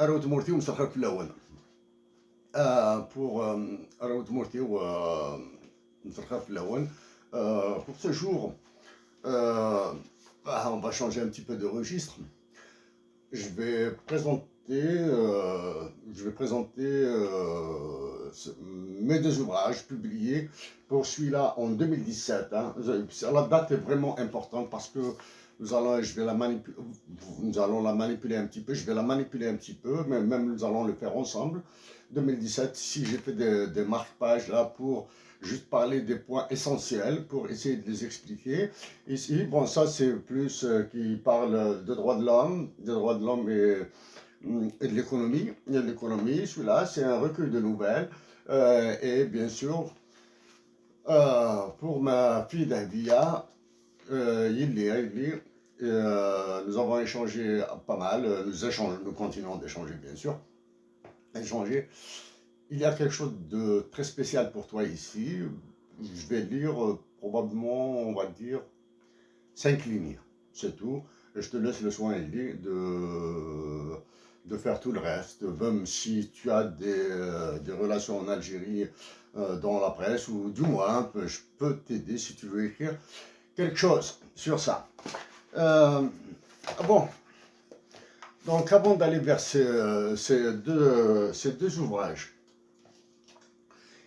أروت مورتي ومسخر في الأول. Pour أروت مورتي ومسخر في الأول. Pour ce jour, on va changer un petit peu de registre. Je vais présenter mes deux ouvrages publiés pour celui-là en 2017. Hein. La date est vraiment importante parce que nous allons la manipuler un petit peu, je vais la manipuler un petit peu, mais même nous allons le faire ensemble. 2017, si j'ai fait des marque-pages là pour juste parler des points essentiels, pour essayer de les expliquer. Ici, bon, ça c'est plus qui parle de droits de l'homme, et de l'économie. Celui-là, c'est un recueil de nouvelles. Et bien sûr, pour ma fille Davia, Yili, nous avons échangé pas mal, nous continuons d'échanger bien sûr, Il y a quelque chose de très spécial pour toi ici, je vais lire probablement, on va dire, 5 lignes, c'est tout, et je te laisse le soin Yili de faire tout le reste, même si tu as des relations en Algérie dans la presse, ou du moins, je peux t'aider si tu veux écrire quelque chose sur ça. Bon, donc avant d'aller vers ces deux ouvrages,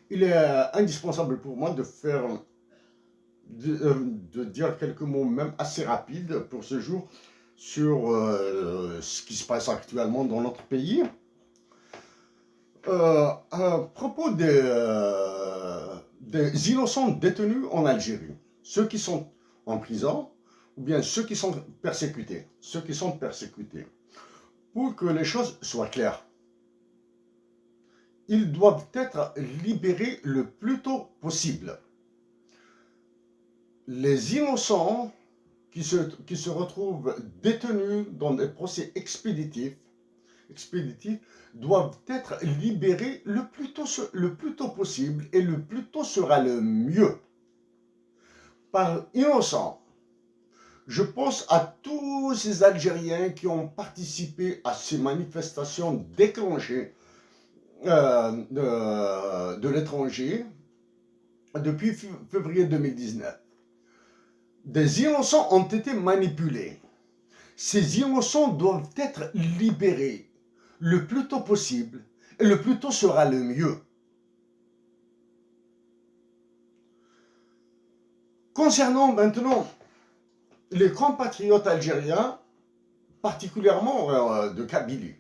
il est indispensable pour moi de dire quelques mots même assez rapides pour ce jour sur ce qui se passe actuellement dans notre pays. À propos des innocents détenus en Algérie, ceux qui sont en prison, ou bien ceux qui sont persécutés. Pour que les choses soient claires, ils doivent être libérés le plus tôt possible. Les innocents qui se retrouvent détenus dans des procès expéditifs doivent être libérés le plus tôt possible, et le plus tôt sera le mieux. Par innocent, je pense à tous ces Algériens qui ont participé à ces manifestations déclenchées de l'étranger depuis février 2019. Des innocents ont été manipulés. Ces innocents doivent être libérés le plus tôt possible, et le plus tôt sera le mieux. Concernant maintenant les compatriotes algériens, particulièrement de Kabylie,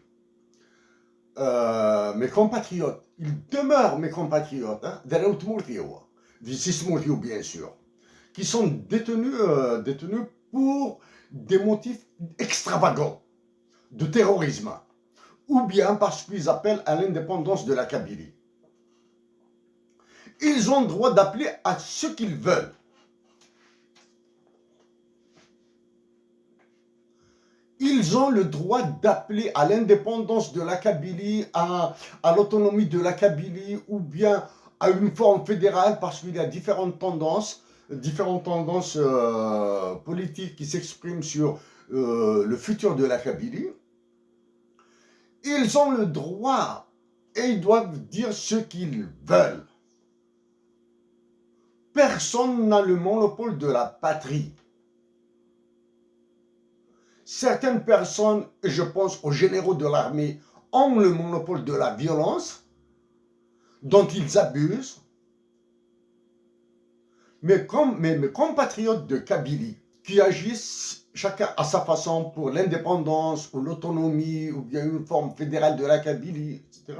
mes compatriotes, ils demeurent mes compatriotes, d'Araout Mourtio, d'Issis Mourtio bien sûr, qui sont détenus pour des motifs extravagants de terrorisme, ou bien parce qu'ils appellent à l'indépendance de la Kabylie. Ils ont le droit d'appeler à ce qu'ils veulent. Ils ont le droit d'appeler à l'indépendance de la Kabylie, à l'autonomie de la Kabylie, ou bien à une forme fédérale, parce qu'il y a différentes tendances politiques qui s'expriment sur le futur de la Kabylie. Ils ont le droit et ils doivent dire ce qu'ils veulent. Personne n'a le monopole de la patrie. Certaines personnes, et je pense aux généraux de l'armée, ont le monopole de la violence dont ils abusent. Mais comme mes compatriotes de Kabylie, qui agissent chacun à sa façon pour l'indépendance ou l'autonomie ou bien une forme fédérale de la Kabylie, etc.,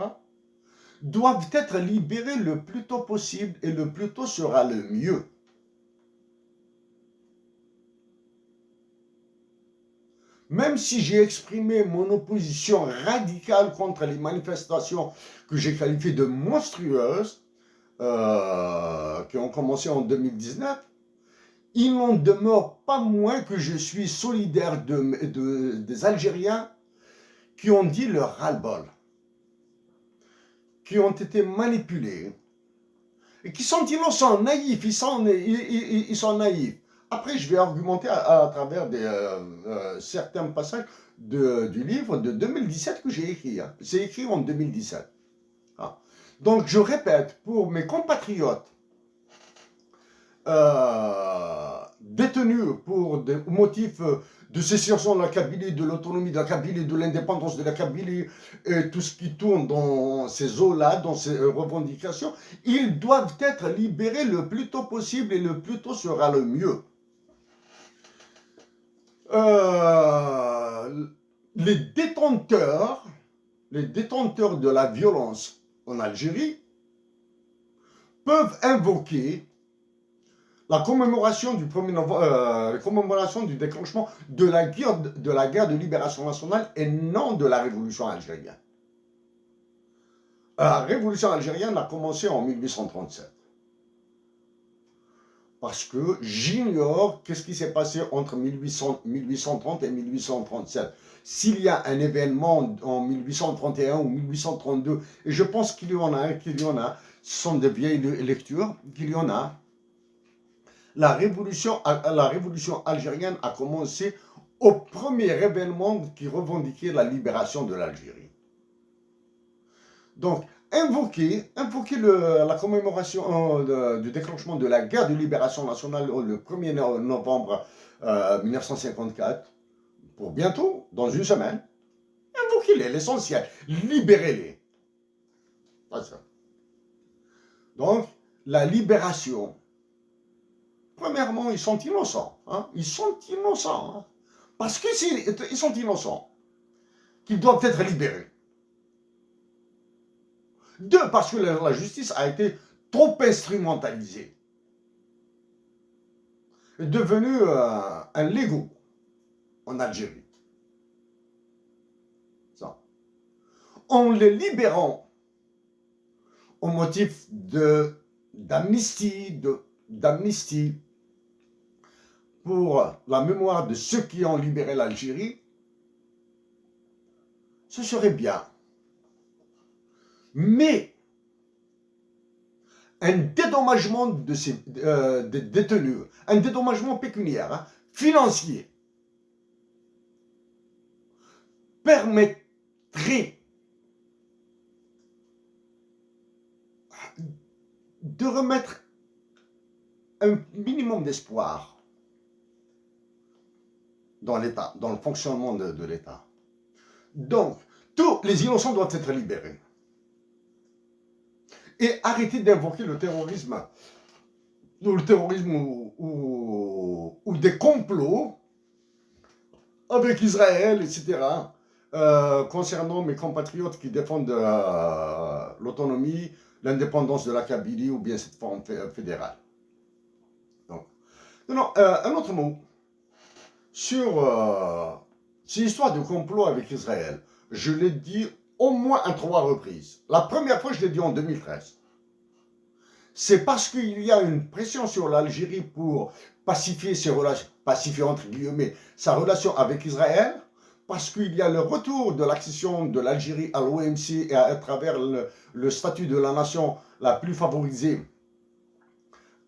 doivent être libérés le plus tôt possible, et le plus tôt sera le mieux. Même si j'ai exprimé mon opposition radicale contre les manifestations que j'ai qualifiées de monstrueuses, qui ont commencé en 2019, il n'en demeure pas moins que je suis solidaire des Algériens qui ont dit leur ras-le-bol, qui ont été manipulés, et qui sont innocents, naïfs, ils sont naïfs. après, je vais argumenter à travers certains passages du livre de 2017 que j'ai écrit. Hein. C'est écrit en 2017. Hein. Donc, je répète, pour mes compatriotes détenus pour des motifs de sécession de la Kabylie, de l'autonomie de la Kabylie, de l'indépendance de la Kabylie, et tout ce qui tourne dans ces eaux-là, dans ces revendications, ils doivent être libérés le plus tôt possible et le plus tôt sera le mieux. Les détenteurs de la violence en Algérie peuvent invoquer la commémoration du 1er novembre, la commémoration du déclenchement de la guerre de libération nationale et non de la révolution algérienne. La révolution algérienne a commencé en 1837. Parce que j'ignore qu'est-ce qui s'est passé entre 1830 et 1837. S'il y a un événement en 1831 ou 1832, et je pense qu'il y en a, ce sont des vieilles lectures, qu'il y en a, la révolution algérienne a commencé au premier événement qui revendiquait la libération de l'Algérie. Donc, invoquer la commémoration du déclenchement de la guerre de libération nationale le 1er novembre 1954, pour bientôt, dans une semaine, invoquez-les, l'essentiel, libérez-les. Donc, la libération, premièrement, ils sont innocents. Hein? Ils sont innocents. Hein? Parce qu'ils sont innocents, qu'ils doivent être libérés. Deux, parce que la justice a été trop instrumentalisée. Est devenue un Lego en Algérie. Ça. En les libérant au motif d'amnistie pour la mémoire de ceux qui ont libéré l'Algérie, ce serait bien. Mais un dédommagement des détenus, un dédommagement pécuniaire, hein, financier, permettrait de remettre un minimum d'espoir dans l'État, dans le fonctionnement de l'État. Donc, tous les innocents doivent être libérés. Et arrêter d'invoquer le terrorisme ou des complots avec Israël, etc., concernant mes compatriotes qui défendent l'autonomie, l'indépendance de la Kabylie ou bien cette forme fédérale. Donc, un autre mot sur ces histoires de complot avec Israël. Je l'ai dit au moins à 3 reprises. La première fois, je l'ai dit en 2013. C'est parce qu'il y a une pression sur l'Algérie pour pacifier ses relations, pacifier entre guillemets, sa relation avec Israël, parce qu'il y a le retour de l'accession de l'Algérie à l'OMC et à travers le statut de la nation la plus favorisée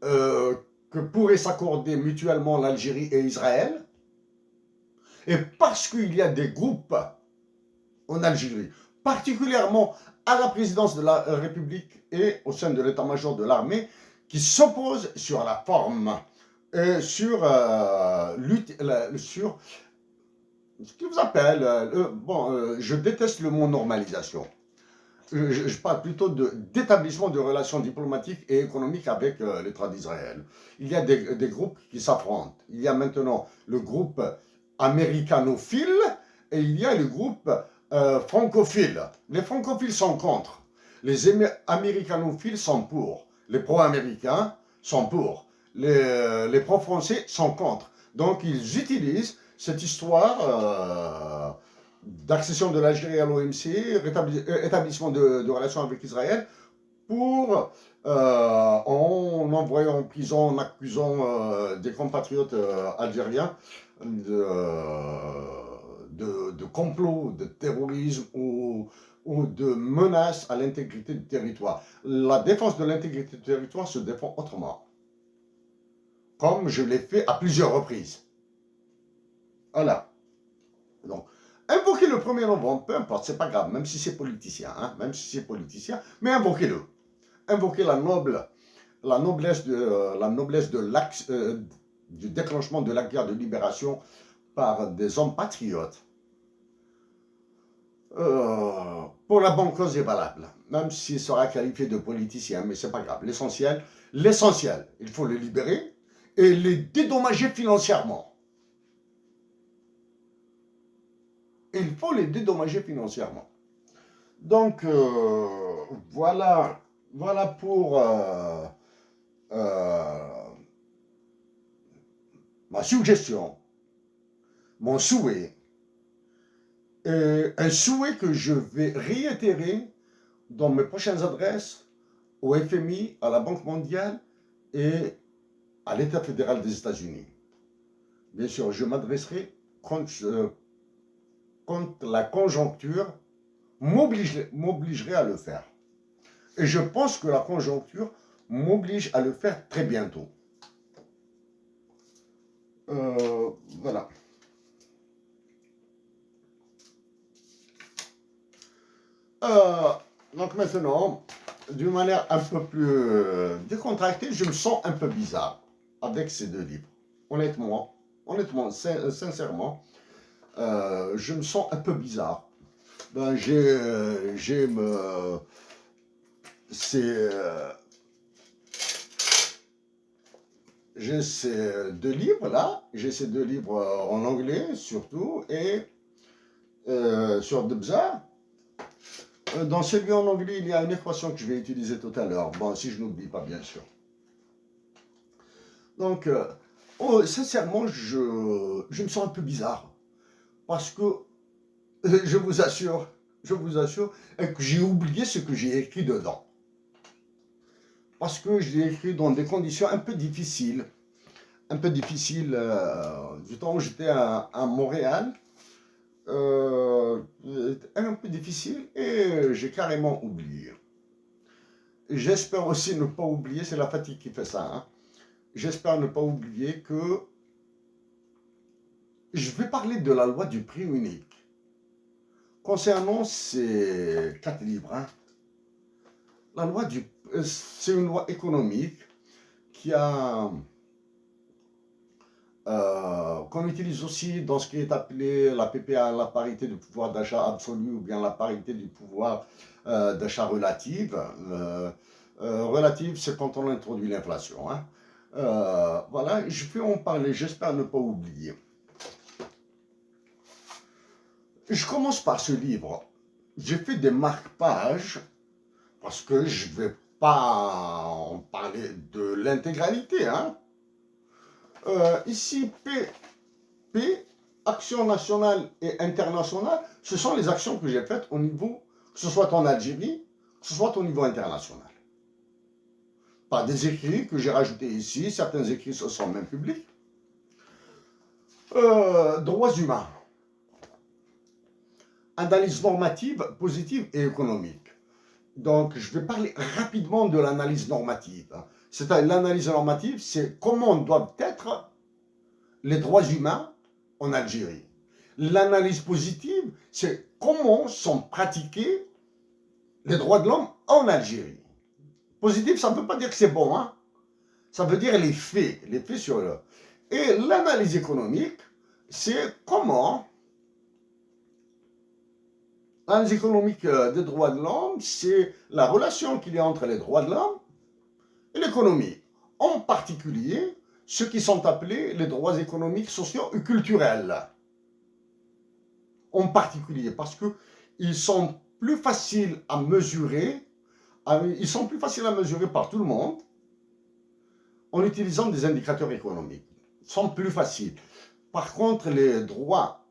que pourraient s'accorder mutuellement l'Algérie et Israël, et parce qu'il y a des groupes en Algérie, particulièrement à la présidence de la République et au sein de l'état-major de l'armée, qui s'opposent sur la forme et sur ce qu'ils vous appellent, je déteste le mot normalisation. Je parle plutôt d'établissement de relations diplomatiques et économiques avec l'État d'Israël. Il y a des groupes qui s'affrontent. Il y a maintenant le groupe américanophile et il y a le groupe francophiles. Les francophiles sont contre. Les américanophiles sont pour. Les pro-américains sont pour. Les pro-français sont contre. Donc ils utilisent cette histoire d'accession de l'Algérie à l'OMC, établissement de relations avec Israël, pour, en envoyant en prison, en accusant des compatriotes algériens de complot, de terrorisme ou de menace à l'intégrité du territoire. La défense de l'intégrité du territoire se défend autrement. comme je l'ai fait à plusieurs reprises. Voilà. Donc, invoquez le 1er novembre, peu importe, c'est pas grave, même si c'est politicien, hein, même si c'est politicien, mais invoquez-le. Invoquez la noblesse de du déclenchement de la guerre de libération par des hommes patriotes. Pour la bonne cause est valable, même s'il sera qualifié de politicien, mais c'est pas grave. L'essentiel, il faut le libérer et les dédommager financièrement. Il faut les dédommager financièrement. Donc, voilà pour ma suggestion, mon souhait, un souhait que je vais réitérer dans mes prochaines adresses au FMI, à la Banque mondiale et à l'État fédéral des États-Unis. Bien sûr, je m'adresserai quand la conjoncture m'obligerait à le faire. Et je pense que la conjoncture m'oblige à le faire très bientôt. Voilà. Donc maintenant, d'une manière un peu plus décontractée, je me sens un peu bizarre avec ces deux livres. Honnêtement, sincèrement, je me sens un peu bizarre. Ben, j'ai ces deux livres là, j'ai ces deux livres en anglais surtout et sur Debza. Dans celui en anglais, il y a une équation que je vais utiliser tout à l'heure. Bon, si je n'oublie pas, bien sûr. Donc, sincèrement, je me sens un peu bizarre. Parce que, je vous assure, que j'ai oublié ce que j'ai écrit dedans. Parce que je l'ai écrit dans des conditions un peu difficiles. Du temps où j'étais à Montréal. Un peu difficile et j'ai carrément oublié. J'espère aussi ne pas oublier, c'est la fatigue qui fait ça, hein. J'espère ne pas oublier que je vais parler de la loi du prix unique. Concernant ces 4 livres, hein, la loi c'est une loi économique qui a qu'on utilise aussi dans ce qui est appelé la PPA, la parité du pouvoir d'achat absolu ou bien la parité du pouvoir d'achat relative. Relative, c'est quand on introduit l'inflation, hein. Voilà, je vais en parler, j'espère ne pas oublier. Je commence par ce livre. J'ai fait des marque-pages parce que je ne vais pas en parler de l'intégralité, hein. Ici, P, actions nationales et internationales, ce sont les actions que j'ai faites au niveau, que ce soit en Algérie, que ce soit au niveau international. Par des écrits que j'ai rajoutés ici, certains écrits se sont même publics. Droits humains. Analyse normative, positive et économique. Donc, je vais parler rapidement de l'analyse normative. C'est-à-dire, l'analyse normative, c'est comment doivent être les droits humains en Algérie. L'analyse positive, c'est comment sont pratiqués les droits de l'homme en Algérie. Positif, ça ne veut pas dire que c'est bon, hein. Ça veut dire les faits sur le... Et l'analyse économique, c'est comment... L'analyse économique des droits de l'homme, c'est la relation qu'il y a entre les droits de l'homme et l'économie. En particulier, ceux qui sont appelés les droits économiques, sociaux et culturels. En particulier, parce qu'ils sont plus faciles à mesurer, par tout le monde en utilisant des indicateurs économiques. Ils sont plus faciles. Par contre, les droits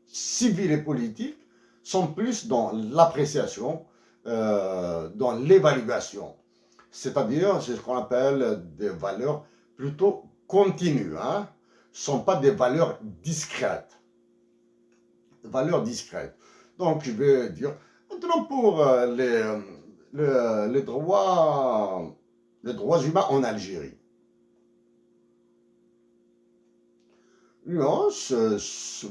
civils et politiques sont plus dans l'appréciation, dans l'évaluation. C'est-à-dire, c'est ce qu'on appelle des valeurs plutôt continues, hein. Ce ne sont pas des valeurs discrètes. Valeurs discrètes. Donc, je vais dire, maintenant pour les droits humains en Algérie. nuance,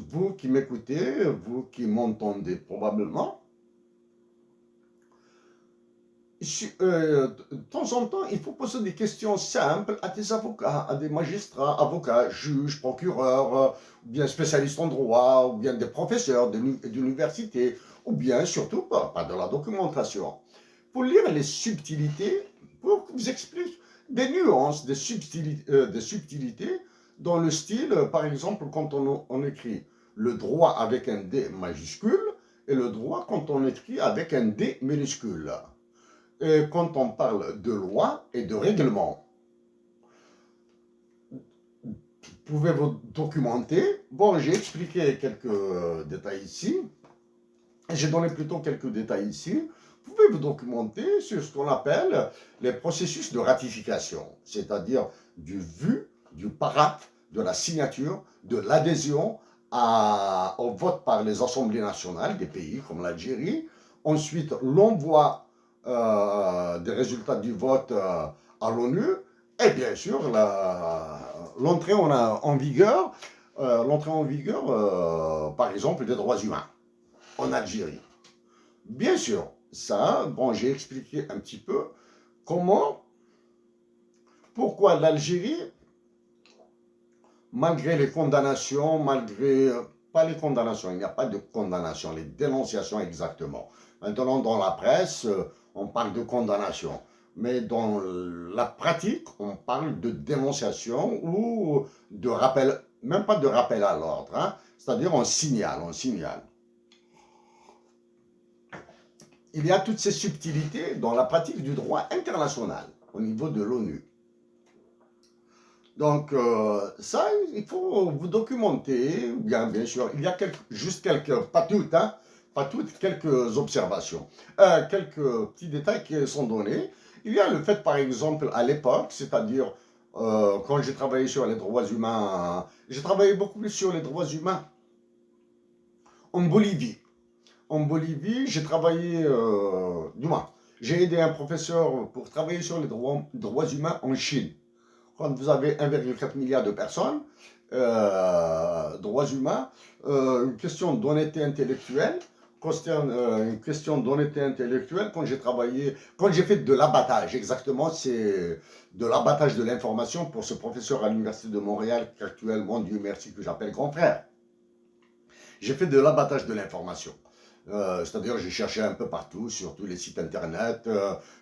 vous qui m'écoutez, vous qui m'entendez probablement, de temps en temps, il faut poser des questions simples à des avocats, à des magistrats, avocats, juges, procureurs, ou bien spécialistes en droit, ou bien des professeurs d'université, ou bien surtout pas de la documentation. Pour lire les subtilités, pour que vous explique des nuances, des subtilités dans le style, par exemple, quand on écrit le droit avec un D majuscule et le droit quand on écrit avec un D minuscule. Et quand on parle de loi et de règlement, pouvez-vous documenter? Bon, j'ai expliqué quelques détails ici. J'ai donné plutôt quelques détails ici. Vous pouvez vous documenter sur ce qu'on appelle les processus de ratification, c'est-à-dire du vu, du paraphe, de la signature, de l'adhésion au vote par les assemblées nationales des pays comme l'Algérie. Ensuite, l'envoi des résultats du vote à l'ONU et bien sûr l'entrée en vigueur, par exemple, des droits humains en Algérie. Bien sûr, ça, bon, j'ai expliqué un petit peu comment, pourquoi l'Algérie, malgré les condamnations, pas les condamnations, il n'y a pas de condamnation, les dénonciations exactement. Maintenant, dans la presse, on parle de condamnation. Mais dans la pratique, on parle de dénonciation ou de rappel, même pas de rappel à l'ordre, hein, c'est-à-dire on signale, on signale. Il y a toutes ces subtilités dans la pratique du droit international au niveau de l'ONU. Donc, ça, il faut vous documenter. Bien sûr, il y a juste quelques, pas toutes, hein, pas toutes, quelques observations, quelques petits détails qui sont donnés. Il y a le fait, par exemple, à l'époque, c'est-à-dire quand j'ai travaillé sur les droits humains, j'ai travaillé beaucoup plus sur les droits humains en Bolivie. En Bolivie, j'ai travaillé, du moins, j'ai aidé un professeur pour travailler sur les droits humains en Chine. Quand vous avez 1,4 milliard de personnes, droits humains, une question d'honnêteté intellectuelle, concerne une question d'honnêteté intellectuelle, quand j'ai fait de l'abattage, exactement, c'est de l'abattage de l'information pour ce professeur à l'Université de Montréal, qu'actuellement, Dieu merci, que j'appelle grand frère. J'ai fait de l'abattage de l'information. C'est-à-dire j'ai cherché un peu partout, sur tous les sites internet,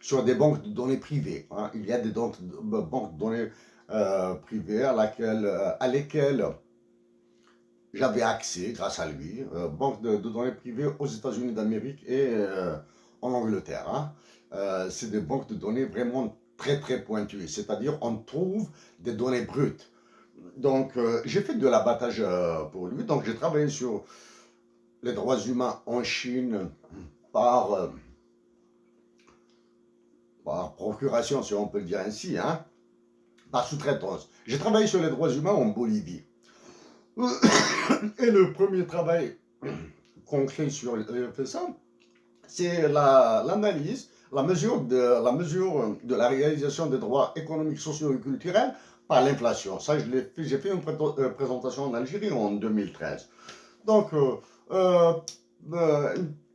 sur des banques de données privées. Hein. Il y a des banques de données privées à lesquelles j'avais accès grâce à lui. Banques de données privées aux États-Unis d'Amérique et en Angleterre. Hein. C'est des banques de données vraiment très très pointues. C'est-à-dire on trouve des données brutes. Donc j'ai fait de l'abattage pour lui. Donc j'ai travaillé sur les droits humains en Chine par, par procuration, si on peut le dire ainsi, hein, par sous-traitance. J'ai travaillé sur les droits humains en Bolivie. Et le premier travail concret sur ça, c'est l'analyse, la mesure de la réalisation des droits économiques, sociaux et culturels par l'inflation. Ça, j'ai fait une présentation en Algérie en 2013. Donc,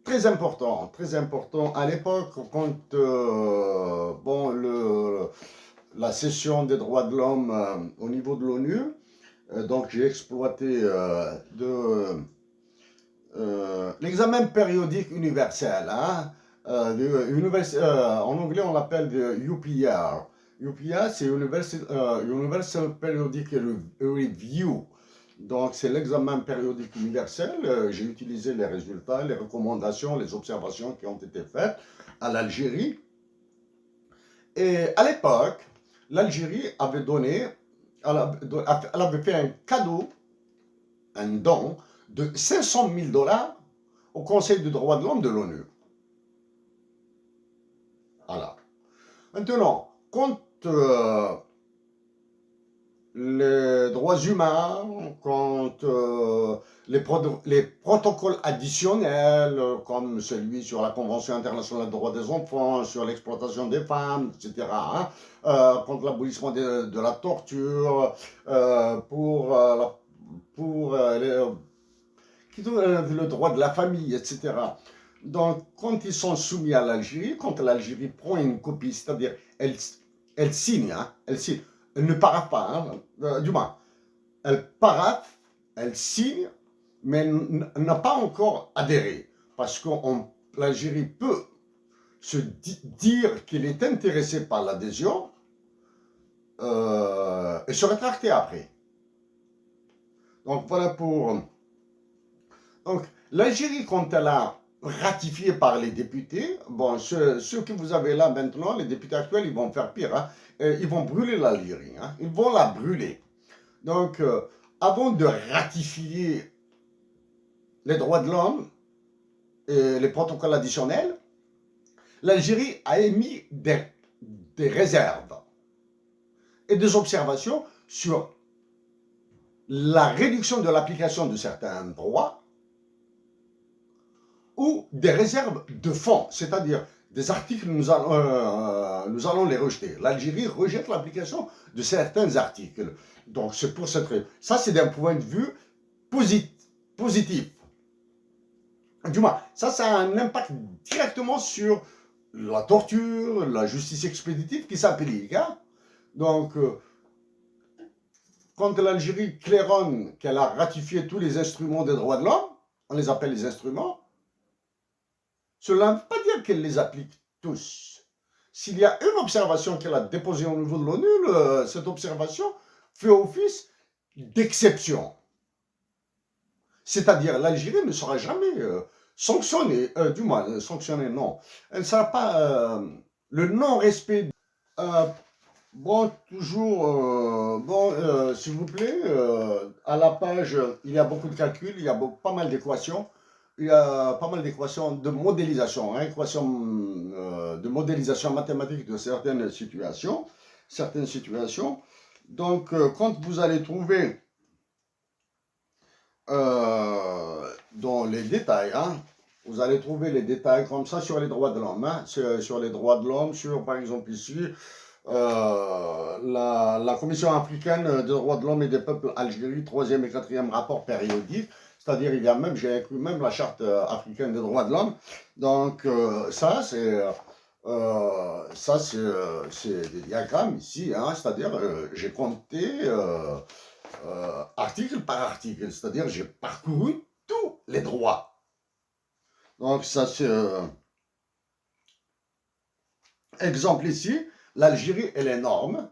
très important à l'époque quand bon, la session des droits de l'homme au niveau de l'ONU, donc j'ai exploité l'examen périodique universel, hein, en anglais on l'appelle UPR. UPR c'est Universal Periodic Review. Donc, c'est l'examen périodique universel. J'ai utilisé les résultats, les recommandations, les observations qui ont été faites à l'Algérie. Et à l'époque, l'Algérie avait donné, elle avait fait un cadeau, un don de 500 000 $ au Conseil des droits de l'homme de l'ONU. Voilà. Maintenant, quand les droits humains, contre les protocoles additionnels, comme celui sur la Convention internationale des droits des enfants, sur l'exploitation des femmes, etc., hein, contre l'abolissement de la torture, pour pour le droit de la famille, etc. Donc, quand ils sont soumis à l'Algérie, quand l'Algérie prend une copie, c'est-à-dire elle signe, hein, elle ne paraphe pas, hein, du moins, elle paraphe, elle signe, mais elle n'a pas encore adhéré, parce que l'Algérie peut dire qu'il est intéressé par l'adhésion et se rétracter après. Donc voilà pour... Donc l'Algérie, quand elle a ratifié par les députés, bon, ceux que vous avez là maintenant, les députés actuels, ils vont faire pire, hein, ils vont brûler l'Algérie, hein, ils vont la brûler. Donc avant de ratifier les droits de l'homme et les protocoles additionnels, l'Algérie a émis des réserves et des observations sur la réduction de l'application de certains droits ou des réserves de fond, c'est-à-dire des articles, nous allons les rejeter. L'Algérie rejette l'application de certains articles. Donc c'est pour cette raison. Ça, c'est d'un point de vue positif. Du moins, ça a un impact directement sur la torture, la justice expéditive qui s'applique. Hein? Donc, quand l'Algérie claironne qu'elle a ratifié tous les instruments des droits de l'homme, on les appelle les instruments, cela ne veut pas dire qu'elle les applique tous. S'il y a une observation qu'elle a déposée au niveau de l'ONU, cette observation fait office d'exception. C'est-à-dire l'Algérie ne sera jamais sanctionnée, du moins sanctionnée, non. Elle ne sera pas le non-respect. Bon, toujours, s'il vous plaît, à la page, il y a beaucoup de calculs, il y a pas mal d'équations. Il y a pas mal d'équations de modélisation, hein, équations de modélisation mathématique de certaines situations. Donc, quand vous allez trouver dans les détails, hein, vous allez trouver les détails comme ça sur les droits de l'homme, hein, sur les droits de l'homme, sur par exemple ici, la Commission africaine des droits de l'homme et des peuples Algérie, 3e et 4e rapport périodique. C'est-à-dire, j'ai inclus même la charte africaine des droits de l'homme. Donc, ça, c'est des diagrammes ici. Hein, c'est-à-dire, j'ai compté article par article. C'est-à-dire, j'ai parcouru tous les droits. Donc, ça, c'est... exemple ici, l'Algérie est l'énorme.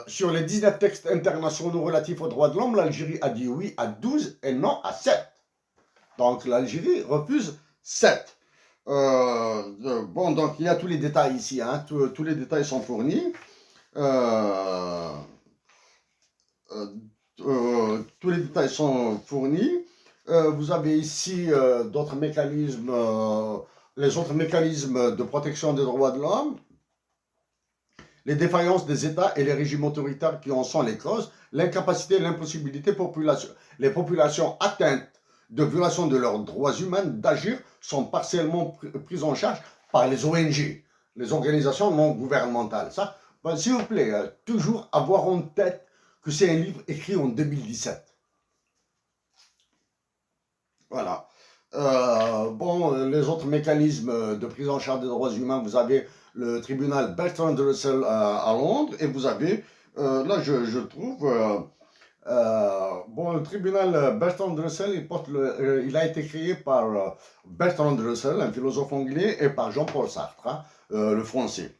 Sur les 19 textes internationaux relatifs aux droits de l'homme, l'Algérie a dit oui à 12 et non à 7. Donc l'Algérie refuse 7. Bon, donc il y a tous les détails ici, hein, tous les détails sont fournis. Tous les détails sont fournis. Vous avez ici d'autres mécanismes, les autres mécanismes de protection des droits de l'homme. Les défaillances des États et les régimes autoritaires qui en sont les causes, l'incapacité et l'impossibilité les populations atteintes de violation de leurs droits humains d'agir sont partiellement prises en charge par les ONG, les organisations non gouvernementales. Ça, ben, s'il vous plaît, toujours avoir en tête que c'est un livre écrit en 2017. Voilà. Bon, les autres mécanismes de prise en charge des droits humains, vous avez le tribunal Bertrand Russell à Londres, et vous avez, là je trouve, bon, le tribunal Bertrand Russell, il a été créé par Bertrand Russell, un philosophe anglais, et par Jean-Paul Sartre, hein, le français.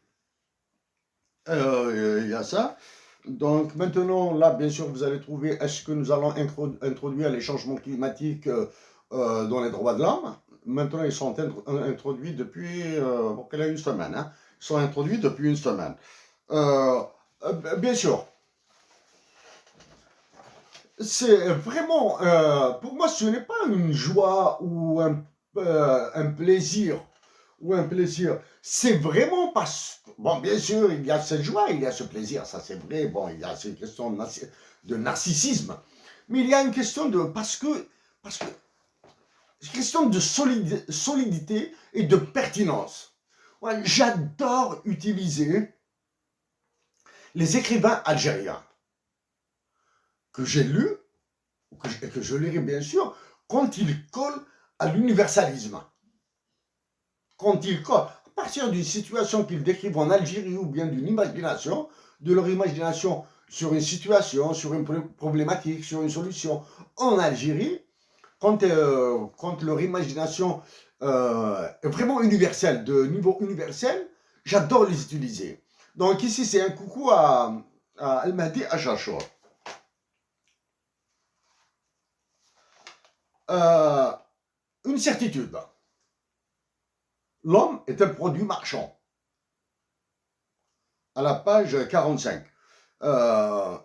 Il y a ça. Donc maintenant, là, bien sûr, vous allez trouver, est-ce que nous allons introduire les changements climatiques dans les droits de l'homme? Maintenant, ils sont introduits depuis une semaine. Hein. Ils sont introduits depuis une semaine. Bien sûr, c'est vraiment, pour moi, ce n'est pas une joie ou un plaisir. C'est vraiment parce que, bon, bien sûr, il y a cette joie, il y a ce plaisir, ça c'est vrai, bon, il y a cette question de narcissisme, mais il y a une question de, parce que une question de solidité et de pertinence. Ouais, j'adore utiliser les écrivains algériens que j'ai lu, et que je lirai bien sûr, quand il colle à l'universalisme. Quand il colle, à partir d'une situation qu'ils décrivent en Algérie ou bien d'une imagination, de leur imagination sur une situation, sur une problématique, sur une solution en Algérie, quand leur imagination est vraiment universelle, de niveau universel, j'adore les utiliser. Donc ici, c'est un coucou à Al-Mahdi Achachor. Une certitude. L'homme est un produit marchand. À la page 45.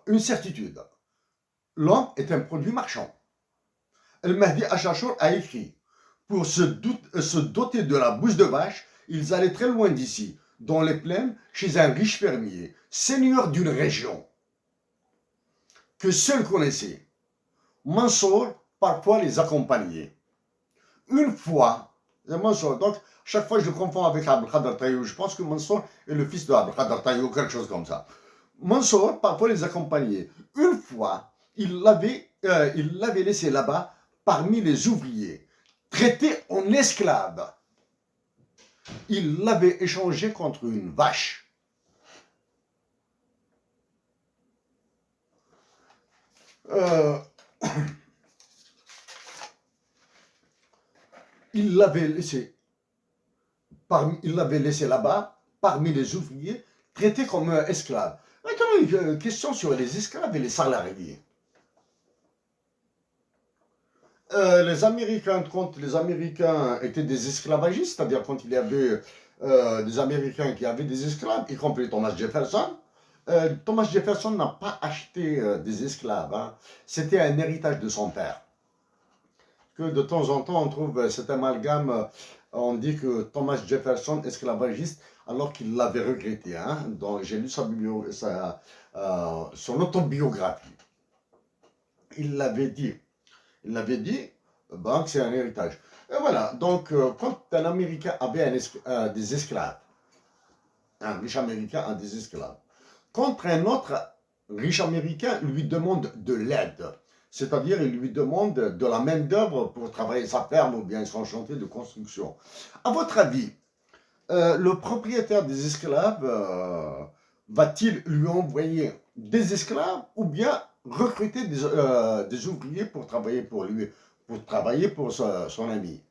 Une certitude. L'homme est un produit marchand. Al-Mahdi Achachor a écrit: pour se doter de la bouse de vache, ils allaient très loin d'ici, dans les plaines, chez un riche fermier, seigneur d'une région, que seul connaissait. Mansour parfois les accompagnait. Une fois, Mansour, donc chaque fois je le confonds avec Abdelkader Taïou, je pense que Mansour est le fils de Abdelkader Taïou, quelque chose comme ça. Mansour parfois les accompagnait. Une fois, il l'avait laissé là-bas parmi les ouvriers, traité en esclave. Il l'avait échangé contre une vache. Il l'avait laissé là-bas, parmi les ouvriers, traité comme esclave. Maintenant, une question sur les esclaves et les salariés. Les Américains, quand les Américains étaient des esclavagistes, c'est-à-dire quand il y avait des Américains qui avaient des esclaves, y compris Thomas Jefferson, Thomas Jefferson n'a pas acheté des esclaves. Hein. C'était un héritage de son père. Que de temps en temps, on trouve cet amalgame, on dit que Thomas Jefferson, esclavagiste, alors qu'il l'avait regretté. Hein. J'ai lu son autobiographie. Il l'avait dit. Il l'avait dit, que c'est un héritage. Et voilà, donc quand un Américain avait des esclaves, un riche Américain a des esclaves, quand un autre riche Américain lui demande de l'aide, c'est-à-dire il lui demande de la main-d'œuvre pour travailler sa ferme ou bien son chantier de construction. À votre avis, le propriétaire des esclaves va-t-il lui envoyer des esclaves ou bien recruter des ouvriers pour travailler pour lui, pour travailler pour son ami?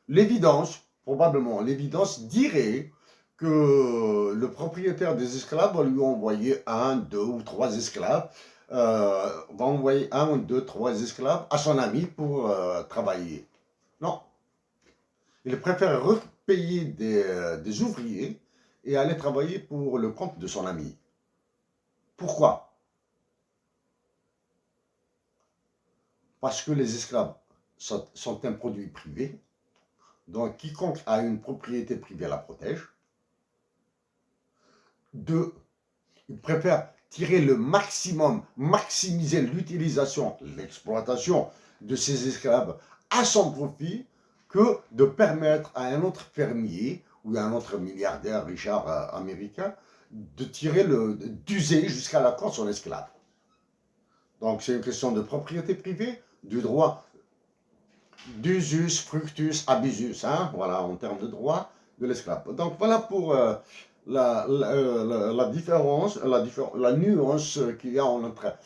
L'évidence, probablement, l'évidence dirait que le propriétaire des esclaves va lui envoyer 1, 2 ou 3 esclaves, va envoyer 1, 2, 3 esclaves à son ami pour travailler. Non. Il préfère payer des ouvriers et aller travailler pour le compte de son ami. Pourquoi? Parce que les esclaves sont un produit privé, donc quiconque a une propriété privée la protège. 2, il préfère tirer le maximum, maximiser l'utilisation, l'exploitation de ces esclaves à son profit que de permettre à un autre fermier ou à un autre milliardaire, Richard américain, d'user jusqu'à la corde son esclave. Donc c'est une question de propriété privée, du droit d'usus, fructus, abusus, hein, voilà, en termes de droit de l'esclave. Donc voilà pour la différence, la nuance qu'il y a entre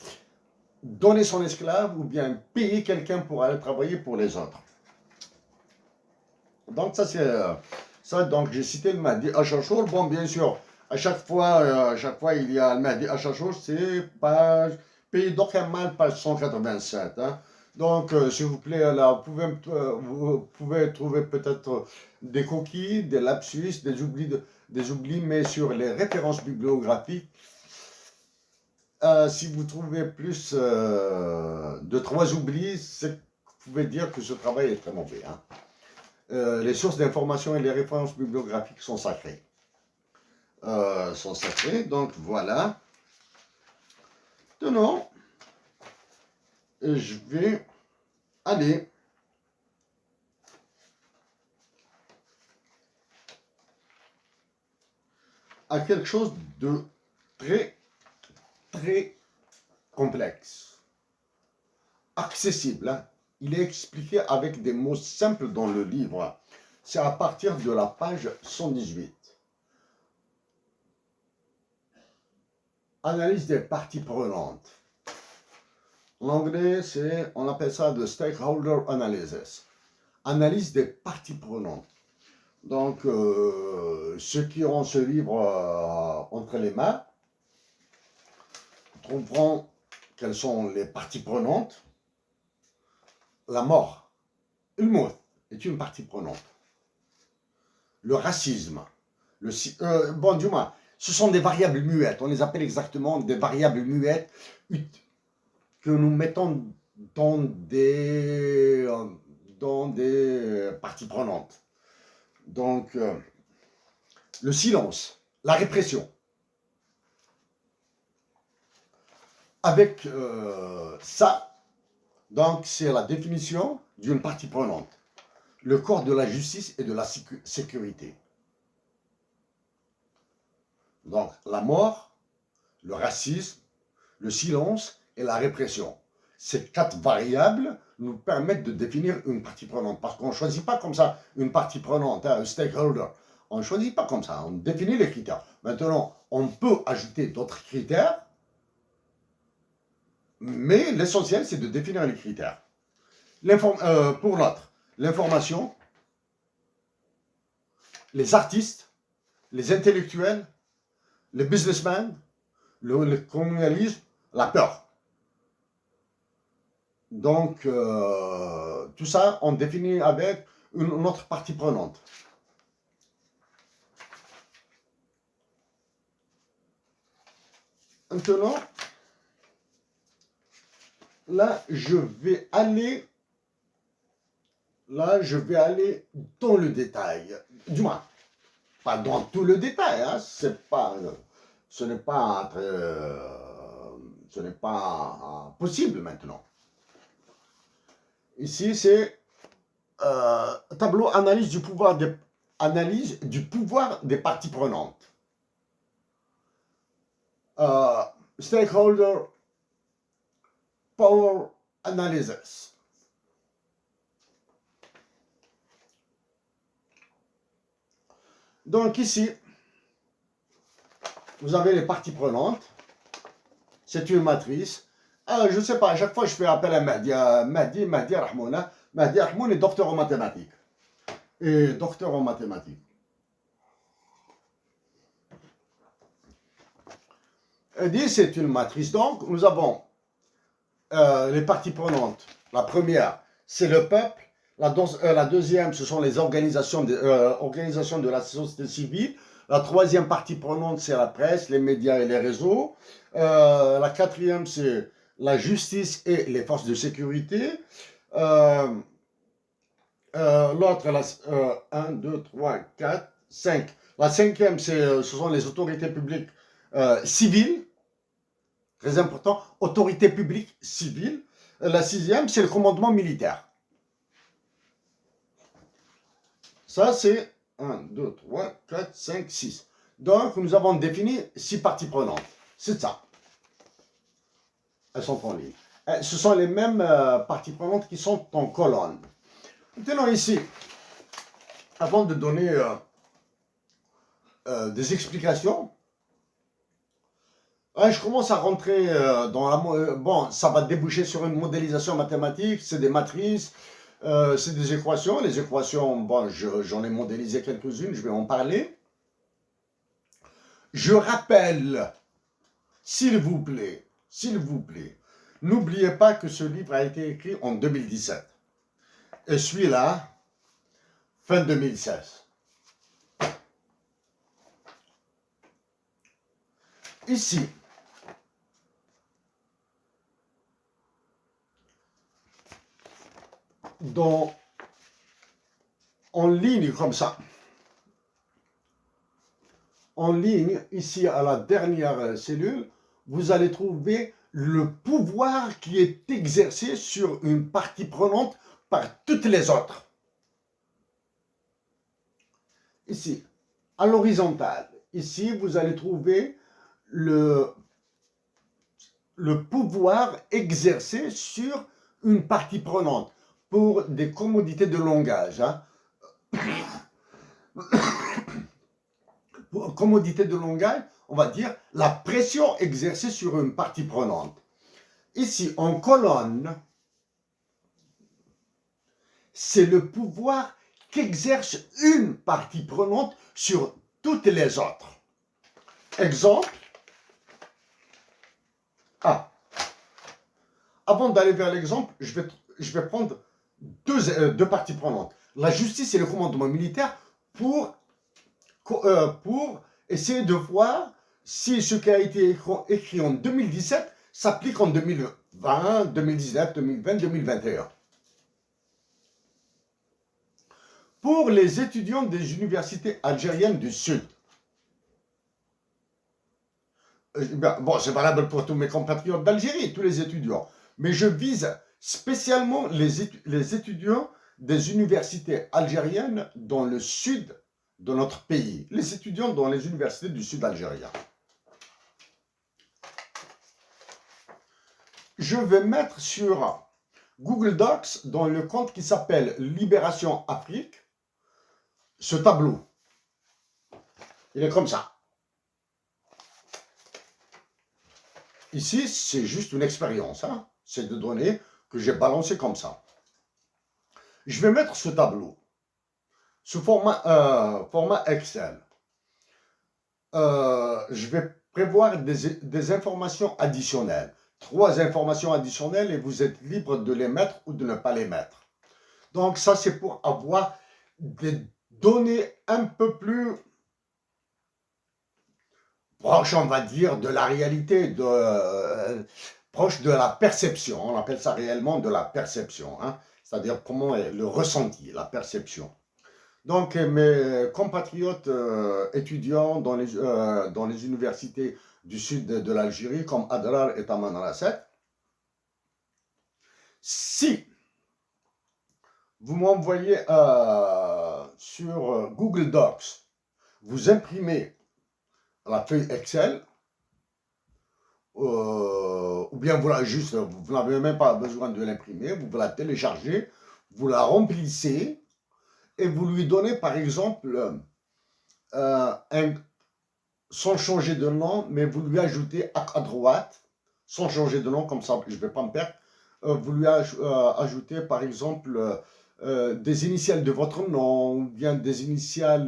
donner son esclave ou bien payer quelqu'un pour aller travailler pour les autres. Donc ça c'est ça. Donc j'ai cité le Mahdi Achachor. Bon, bien sûr, à chaque fois il y a le Mahdi Achachor, c'est page Pays d'aucun mal, page 187. Hein. Donc s'il vous plaît, là vous pouvez trouver peut-être des coquilles, des lapsus, des oublis, mais sur les références bibliographiques. Si vous trouvez plus de 3 oublis, vous pouvez dire que ce travail est très mauvais. Hein. Les sources d'information et les références bibliographiques sont sacrées. Donc voilà. Maintenant, je vais aller à quelque chose de très, très complexe. accessible, hein. Il est expliqué avec des mots simples dans le livre. C'est à partir de la page 118. Analyse des parties prenantes. En anglais, on appelle ça de stakeholder analysis. Analyse des parties prenantes. Donc, ceux qui auront ce livre entre les mains trouveront quelles sont les parties prenantes. La mort, le mot est une partie prenante. Le racisme, bon, du moins, ce sont des variables muettes. On les appelle exactement des variables muettes que nous mettons dans des parties prenantes. Donc, le silence, la répression. Avec ça, donc c'est la définition d'une partie prenante. Le corps de la justice et de la sécurité. Donc, la mort, le racisme, le silence et la répression. Ces 4 variables nous permettent de définir une partie prenante. Parce qu'on ne choisit pas comme ça une partie prenante, hein, un stakeholder. On ne choisit pas comme ça, on définit les critères. Maintenant, on peut ajouter d'autres critères, mais l'essentiel, c'est de définir les critères. Pour l'autre, l'information, les artistes, les intellectuels, les businessmen, le colonialisme, la peur. Donc, tout ça, on définit avec une autre partie prenante. Maintenant, là, je vais aller dans le détail. Du moins, pas dans tout le détail, hein, ce n'est pas possible maintenant. Ici, c'est tableau analyse du pouvoir des parties prenantes. Stakeholder power analysis. Donc ici, vous avez les parties prenantes. C'est une matrice. Je ne sais pas, à chaque fois je fais appel à Mahdi Rahmouna. Mahdi Rahmoun est docteur en mathématiques. Elle dit c'est une matrice. Donc nous avons les parties prenantes. La première, c'est le peuple. La deuxième, ce sont les organisations de la société civile. La troisième partie prenante, c'est la presse, les médias et les réseaux. La quatrième, c'est la justice et les forces de sécurité. L'autre, 1, 2, 3, 4, 5. La cinquième, ce sont les autorités publiques civiles. Très important, autorité publique civile. La sixième, c'est le commandement militaire. Ça, c'est 1, 2, 3, 4, 5, 6. Donc, nous avons défini 6 parties prenantes. C'est ça. Elles sont en ligne. Ce sont les mêmes parties prenantes qui sont en colonne. Maintenant, ici, avant de donner des explications, je commence à rentrer dans la... Bon, ça va déboucher sur une modélisation mathématique, c'est des matrices, c'est des équations. Les équations, bon, j'en ai modélisé quelques-unes, je vais en parler. Je rappelle, s'il vous plaît, n'oubliez pas que ce livre a été écrit en 2017. Et celui-là, fin 2016. Ici, en ligne comme ça, en ligne, ici à la dernière cellule, vous allez trouver le pouvoir qui est exercé sur une partie prenante par toutes les autres. Ici, à l'horizontale, ici, vous allez trouver le pouvoir exercé sur une partie prenante pour des commodités de langage. Hein. Pour commodité de langage, on va dire la pression exercée sur une partie prenante. Ici, en colonne, c'est le pouvoir qu'exerce une partie prenante sur toutes les autres. Exemple. Avant d'aller vers l'exemple, je vais prendre deux parties prenantes. La justice et le commandement militaire pour essayer de voir si ce qui a été écrit en 2017 s'applique en 2020, 2019, 2020, 2021. Pour les étudiants des universités algériennes du Sud, bon, c'est valable pour tous mes compatriotes d'Algérie, tous les étudiants, mais je vise spécialement les étudiants des universités algériennes dans le sud de notre pays, les étudiants dans les universités du sud algérien. Je vais mettre sur Google Docs, dans le compte qui s'appelle Libération Afrique, ce tableau. Il est comme ça. Ici, c'est juste une expérience. Hein? C'est des données que j'ai balancées comme ça. Je vais mettre ce tableau sous format Excel. Je vais prévoir des informations additionnelles. 3 informations additionnelles et vous êtes libre de les mettre ou de ne pas les mettre. Donc ça, c'est pour avoir des données un peu plus proches, on va dire, de la réalité, proche de la perception. On appelle ça réellement de la perception. Hein? C'est-à-dire comment est le ressenti, la perception. Donc, mes compatriotes étudiants dans les universités du sud de l'Algérie, comme Adrar et Tamanrasset, si vous m'envoyez sur Google Docs, vous imprimez la feuille Excel, ou bien vous n'avez même pas besoin de l'imprimer, vous la téléchargez, vous la remplissez, et vous lui donnez par exemple sans changer de nom, mais vous lui ajoutez à droite, sans changer de nom, comme ça je ne vais pas me perdre, vous lui ajoutez par exemple des initiales de votre nom, ou bien des initiales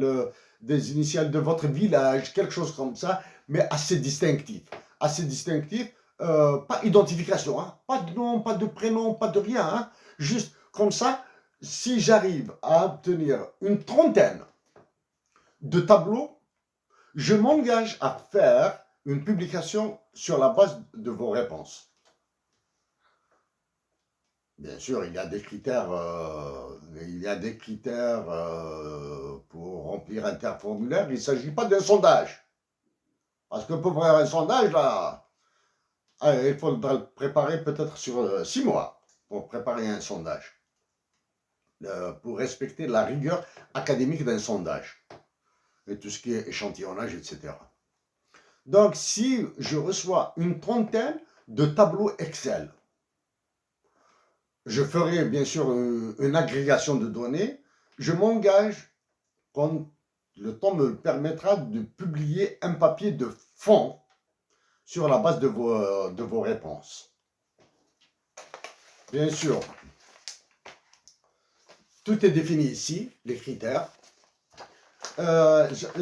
de votre village, quelque chose comme ça, mais assez distinctif. Assez distinctif, pas identification, hein, pas de nom, pas de prénom, pas de rien, hein, juste comme ça. Si j'arrive à obtenir une trentaine de tableaux, je m'engage à faire une publication sur la base de vos réponses. Bien sûr, il y a des critères, pour remplir un tel formulaire. Il ne s'agit pas d'un sondage. Parce que pour faire un sondage, là, il faudra le préparer peut-être sur 6 mois pour préparer un sondage. Pour respecter la rigueur académique d'un sondage et tout ce qui est échantillonnage, etc. Donc, si je reçois une trentaine de tableaux Excel, je ferai bien sûr une agrégation de données. Je m'engage, quand le temps me permettra, de publier un papier de fond sur la base de vos réponses. Bien sûr, tout est défini ici, les critères.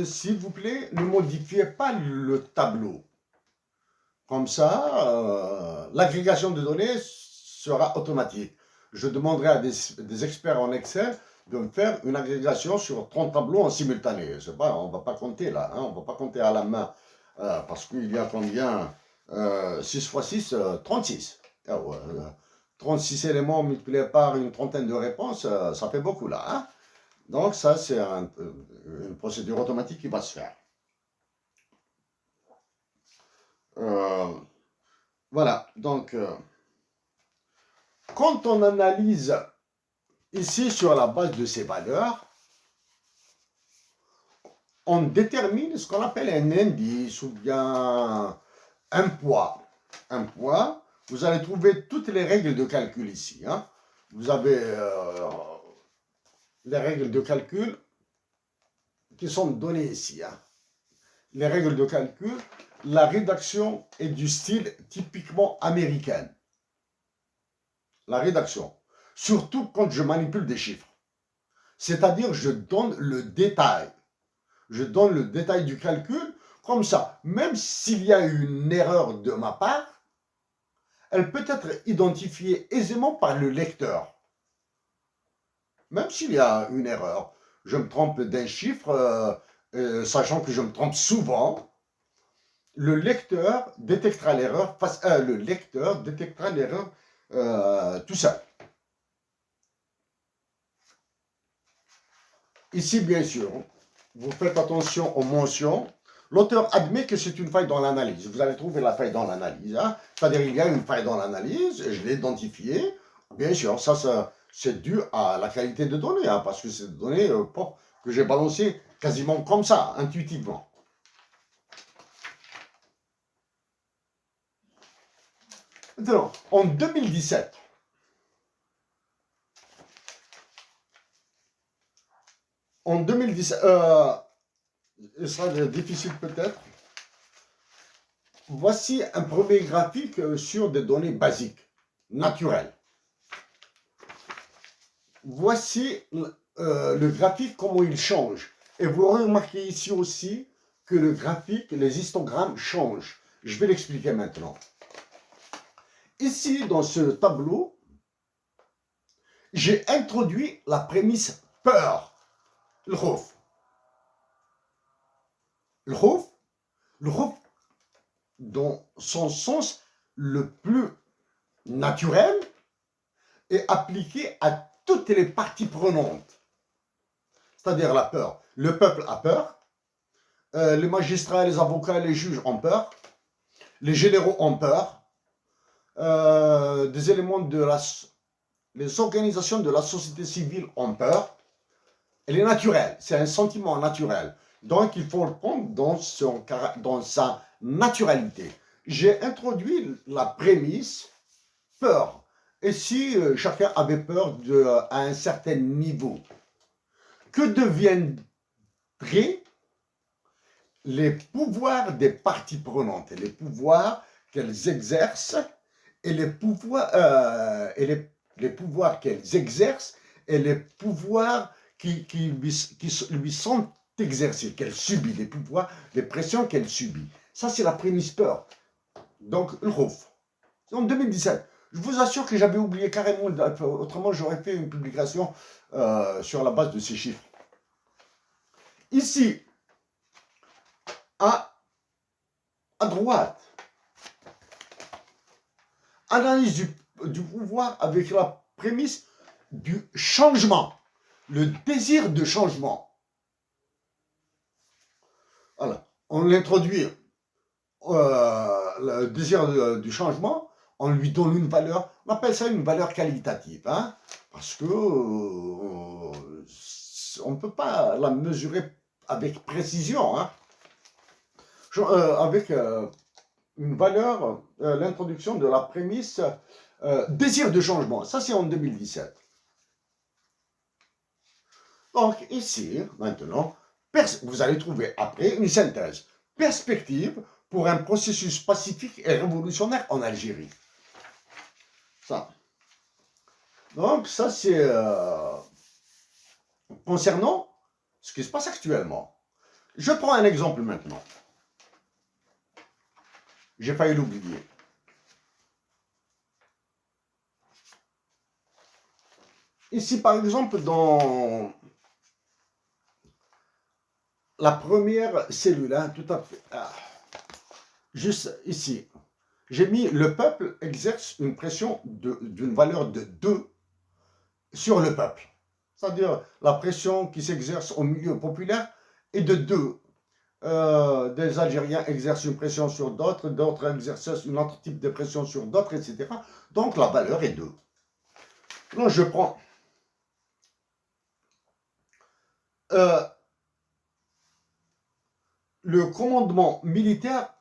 S'il vous plaît, ne modifiez pas le tableau. Comme ça, l'agrégation de données sera automatique. Je demanderai à des experts en Excel de me faire une agrégation sur 30 tableaux en simultané. Pas, on ne va pas compter là, hein, on ne va pas compter à la main, parce qu'il y a combien 6 x 6, 36. 36 éléments multipliés par une trentaine de réponses, ça fait beaucoup là. Hein. Donc ça, c'est une procédure automatique qui va se faire. Voilà, donc quand on analyse ici sur la base de ces valeurs, on détermine ce qu'on appelle un indice ou bien un poids. Un poids vous allez trouver toutes les règles de calcul ici. Hein. Vous avez les règles de calcul qui sont données ici. Hein. Les règles de calcul, la rédaction est du style typiquement américain. La rédaction. Surtout quand je manipule des chiffres. C'est-à-dire, je donne le détail. Je donne le détail du calcul. Comme ça, même s'il y a une erreur de ma part, elle peut être identifiée aisément par le lecteur. Même s'il y a une erreur, je me trompe d'un chiffre, sachant que je me trompe souvent, le lecteur détectera l'erreur tout seul. Ici, bien sûr, vous faites attention aux mentions. L'auteur admet que c'est une faille dans l'analyse. Vous allez trouver la faille dans l'analyse. Hein. C'est-à-dire, il y a une faille dans l'analyse, je l'ai identifiée. Bien sûr, ça c'est dû à la qualité de données, hein, parce que c'est des données que j'ai balancées quasiment comme ça, intuitivement. Maintenant, en 2017, ce sera difficile peut-être. Voici un premier graphique sur des données basiques, naturelles. Voici le graphique, comment il change. Et vous remarquez ici aussi que le graphique, les histogrammes changent. Je vais l'expliquer maintenant. Ici, dans ce tableau, j'ai introduit la prémisse peur. Le خوف. Le خوف, dans son sens le plus naturel, est appliqué à toutes les parties prenantes. C'est-à-dire la peur. Le peuple a peur, les magistrats, les avocats, les juges ont peur, les généraux ont peur, des éléments de les organisations de la société civile ont peur. Elle est naturelle, c'est un sentiment naturel. Donc il faut le prendre dans sa naturalité. J'ai introduit la prémisse peur. Et si chacun avait peur à un certain niveau, que deviendraient les pouvoirs des parties prenantes, les pouvoirs qu'elles exercent et les pouvoirs qu'elles exercent et les pouvoirs qui lui sont exercés, qu'elle subit, les pouvoirs, les pressions qu'elle subit. Ça, c'est la prémisse peur. Donc, le Khouf. En 2017. Je vous assure que j'avais oublié carrément, autrement j'aurais fait une publication sur la base de ces chiffres. Ici, à droite, analyse du pouvoir avec la prémisse du changement, le désir de changement. Voilà, on introduit le désir du changement, on lui donne une valeur, on appelle ça une valeur qualitative, hein, parce que on ne peut pas la mesurer avec précision, hein, avec une valeur, l'introduction de la prémisse désir de changement. Ça, c'est en 2017. Donc, ici, maintenant, vous allez trouver après une synthèse. Perspective pour un processus pacifique et révolutionnaire en Algérie. Ça. Donc, ça, c'est concernant ce qui se passe actuellement. Je prends un exemple maintenant. J'ai failli l'oublier. Ici, par exemple, dans la première cellule, hein, tout à fait. Juste ici, j'ai mis le peuple exerce une pression d'une valeur de 2 sur le peuple. C'est-à-dire la pression qui s'exerce au milieu populaire est de 2. Des Algériens exercent une pression sur d'autres, d'autres exercent un autre type de pression sur d'autres, etc. Donc la valeur est 2. Donc je prends le commandement militaire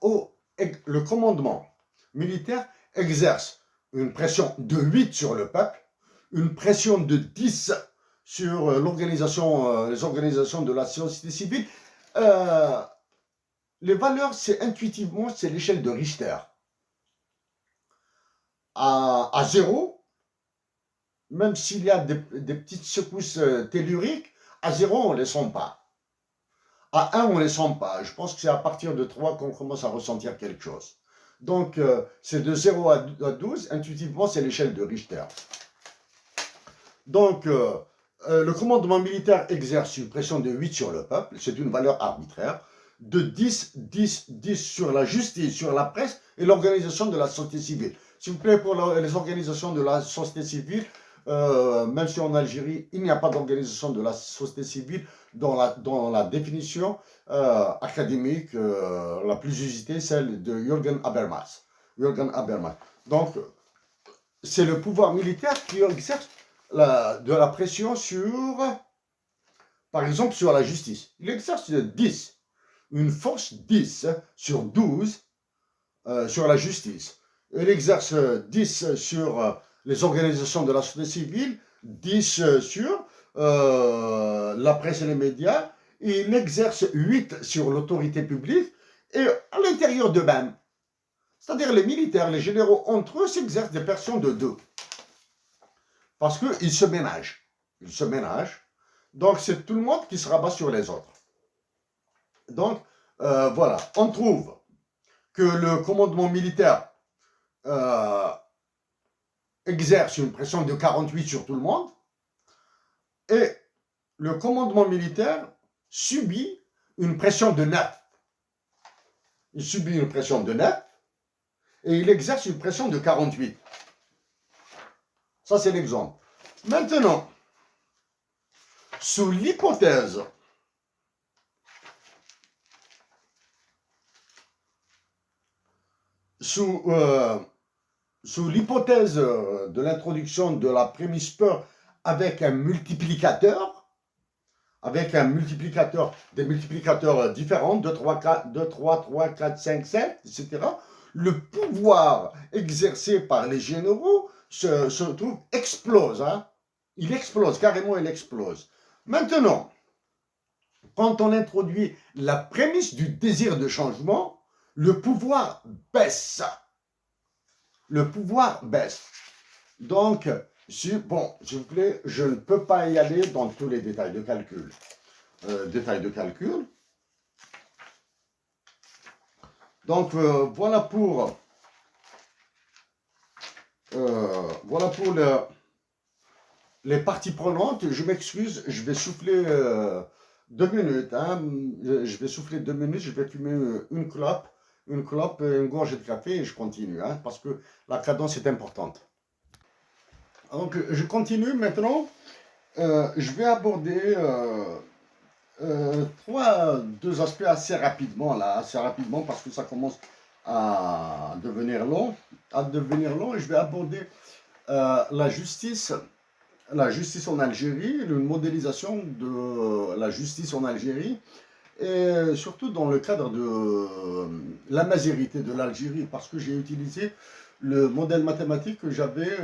exerce une pression de 8 sur le peuple, une pression de 10 sur les organisations de la société civile. Les valeurs, c'est intuitivement, c'est l'échelle de Richter. À 0, même s'il y a des petites secousses telluriques, à 0, on ne les sent pas. À 1, on ne les sent pas. Je pense que c'est à partir de 3 qu'on commence à ressentir quelque chose. Donc, c'est de 0 à 12, intuitivement, c'est l'échelle de Richter. Donc, le commandement militaire exerce une pression de 8 sur le peuple, c'est une valeur arbitraire, de 10, 10, 10 sur la justice, sur la presse et l'organisation de la société civile. S'il vous plaît, pour les organisations de la société civile, même si en Algérie, il n'y a pas d'organisation de la société civile dans la définition académique la plus usitée, celle de Jürgen Habermas. Donc, c'est le pouvoir militaire qui exerce de la pression sur, par exemple, sur la justice. Il exerce 10, une force 10 sur 12 sur la justice. Il exerce 10 sur les organisations de la société civile, 10 sur la presse et les médias. Il exerce 8 sur l'autorité publique et à l'intérieur d'eux-mêmes. C'est-à-dire les militaires, les généraux entre eux s'exercent des pressions de 2. Parce qu'ils se ménagent. Ils se ménagent. Donc, c'est tout le monde qui se rabat sur les autres. Donc, voilà. On trouve que le commandement militaire exerce une pression de 48 sur tout le monde. Et le commandement militaire subit une pression de 9. Il subit une pression de 9 et il exerce une pression de 48. Ça, c'est l'exemple. Maintenant, sous l'hypothèse de l'introduction de la prémisse peur avec un multiplicateur, des multiplicateurs différents, 2, 3, 4, 2, 3, 3, 4, 5, 7, etc., le pouvoir exercé par les généraux se trouve, explose. Hein? Il explose, carrément il explose. Maintenant, quand on introduit la prémisse du désir de changement, le pouvoir baisse. Le pouvoir baisse. Donc, bon, s'il vous plaît, je ne peux pas y aller dans tous les détails de calcul. Donc, voilà pour les parties prenantes. Je m'excuse, je vais souffler 2 minutes. Hein. Je vais souffler 2 minutes, je vais fumer une clope, et une gorgée de café et je continue, hein, parce que la cadence est importante. Donc, je continue maintenant. Je vais aborder deux aspects assez rapidement, parce que ça commence à devenir long. Et je vais aborder la justice en Algérie, une modélisation de la justice en Algérie, et surtout dans le cadre de la mazérité de l'Algérie, parce que j'ai utilisé le modèle mathématique que j'avais,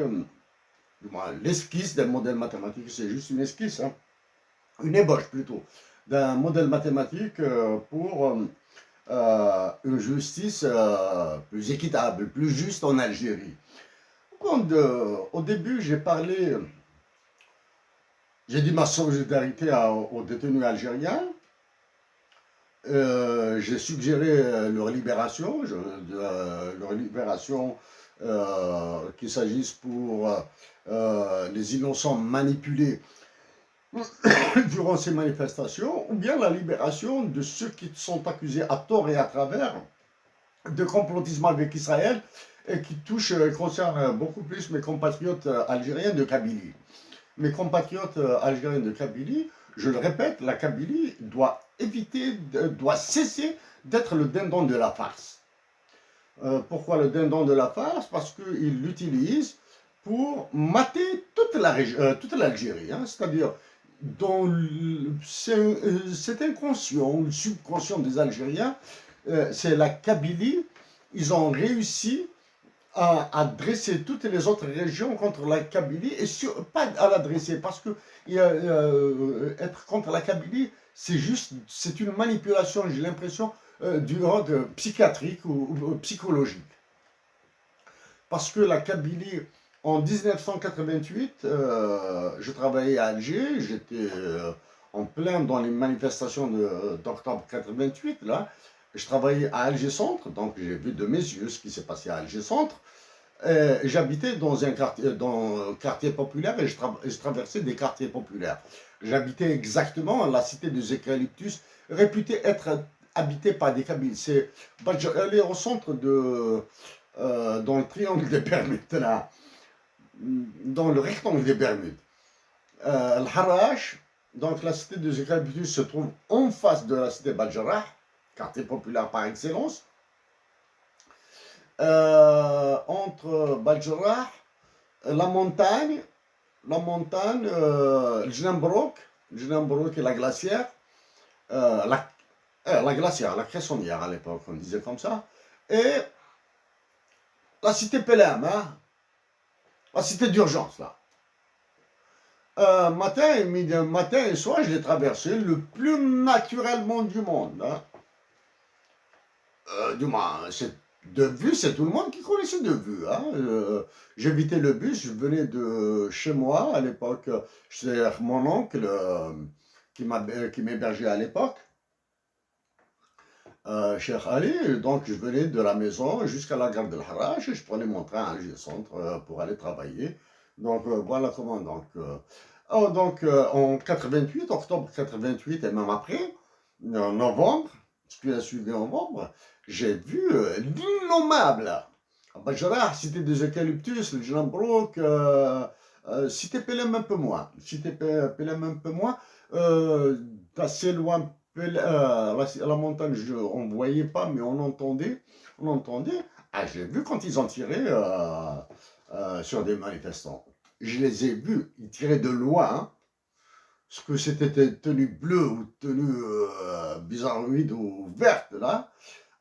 l'esquisse d'un modèle mathématique, c'est juste une esquisse, hein, une ébauche plutôt, d'un modèle mathématique pour une justice plus équitable, plus juste en Algérie. Au début, j'ai dit ma solidarité aux détenus algériens. J'ai suggéré leur libération, qu'il s'agisse pour les innocents manipulés durant ces manifestations, ou bien la libération de ceux qui sont accusés à tort et à travers de complotisme avec Israël et qui concerne beaucoup plus mes compatriotes algériens de Kabylie. Mes compatriotes algériens de Kabylie, je le répète, la Kabylie doit cesser d'être le dindon de la farce. Pourquoi le dindon de la farce? Parce qu'ils l'utilisent pour mater toute l'Algérie, hein, c'est-à-dire c'est inconscient, le subconscient des Algériens, c'est la Kabylie. Ils ont réussi à dresser toutes les autres régions contre la Kabylie, et pas à la dresser, parce que être contre la Kabylie, c'est une manipulation, j'ai l'impression, du ordre psychiatrique ou psychologique. Parce que la Kabylie, en 1988, je travaillais à Alger, j'étais en plein dans les manifestations d'octobre 88, là. Je travaillais à Alger Centre, donc j'ai vu de mes yeux ce qui s'est passé à Alger Centre. J'habitais dans un quartier populaire et je traversais des quartiers populaires. J'habitais exactement la cité des Eucalyptus, réputée être habitée par des Kabyles. Elle est au centre dans le triangle des Bermudes, là, dans le rectangle des Bermudes. Le Harrach, donc la cité des Eucalyptus se trouve en face de la cité Badjarrah, quartier populaire par excellence. Entre Badjarrah, la montagne, le Jnembrouk et la glacière, la glacière, la cressonnière à l'époque, on disait comme ça, et la cité Pelham, hein, la cité d'urgence, là. Matin et soir, je l'ai traversé le plus naturellement du monde. Hein. Du moins, de vue, c'est tout le monde qui connaissait de vue. Hein. J'évitais le bus, je venais de chez moi à l'époque. C'est mon oncle qui m'hébergeait à l'époque, Cheikh Ali. Donc, je venais de la maison jusqu'à la gare de l'Harrach et je prenais mon train à Alger Centre pour aller travailler. Donc, voilà comment. Donc, en 88, octobre 88 et même après, en novembre, ce qui a suivi en novembre, j'ai vu l'innommable. Badjarrah, cité des eucalyptus, le Jnembrouk, cité Pelham un peu moins. Cité Pelham un peu moins. Assez loin, la montagne, on ne voyait pas, mais on entendait. Ah, j'ai vu quand ils ont tiré sur des manifestants. Je les ai vus, ils tiraient de loin. Hein. Ce que c'était tenue bleue ou tenue bizarroïde ou verte, là.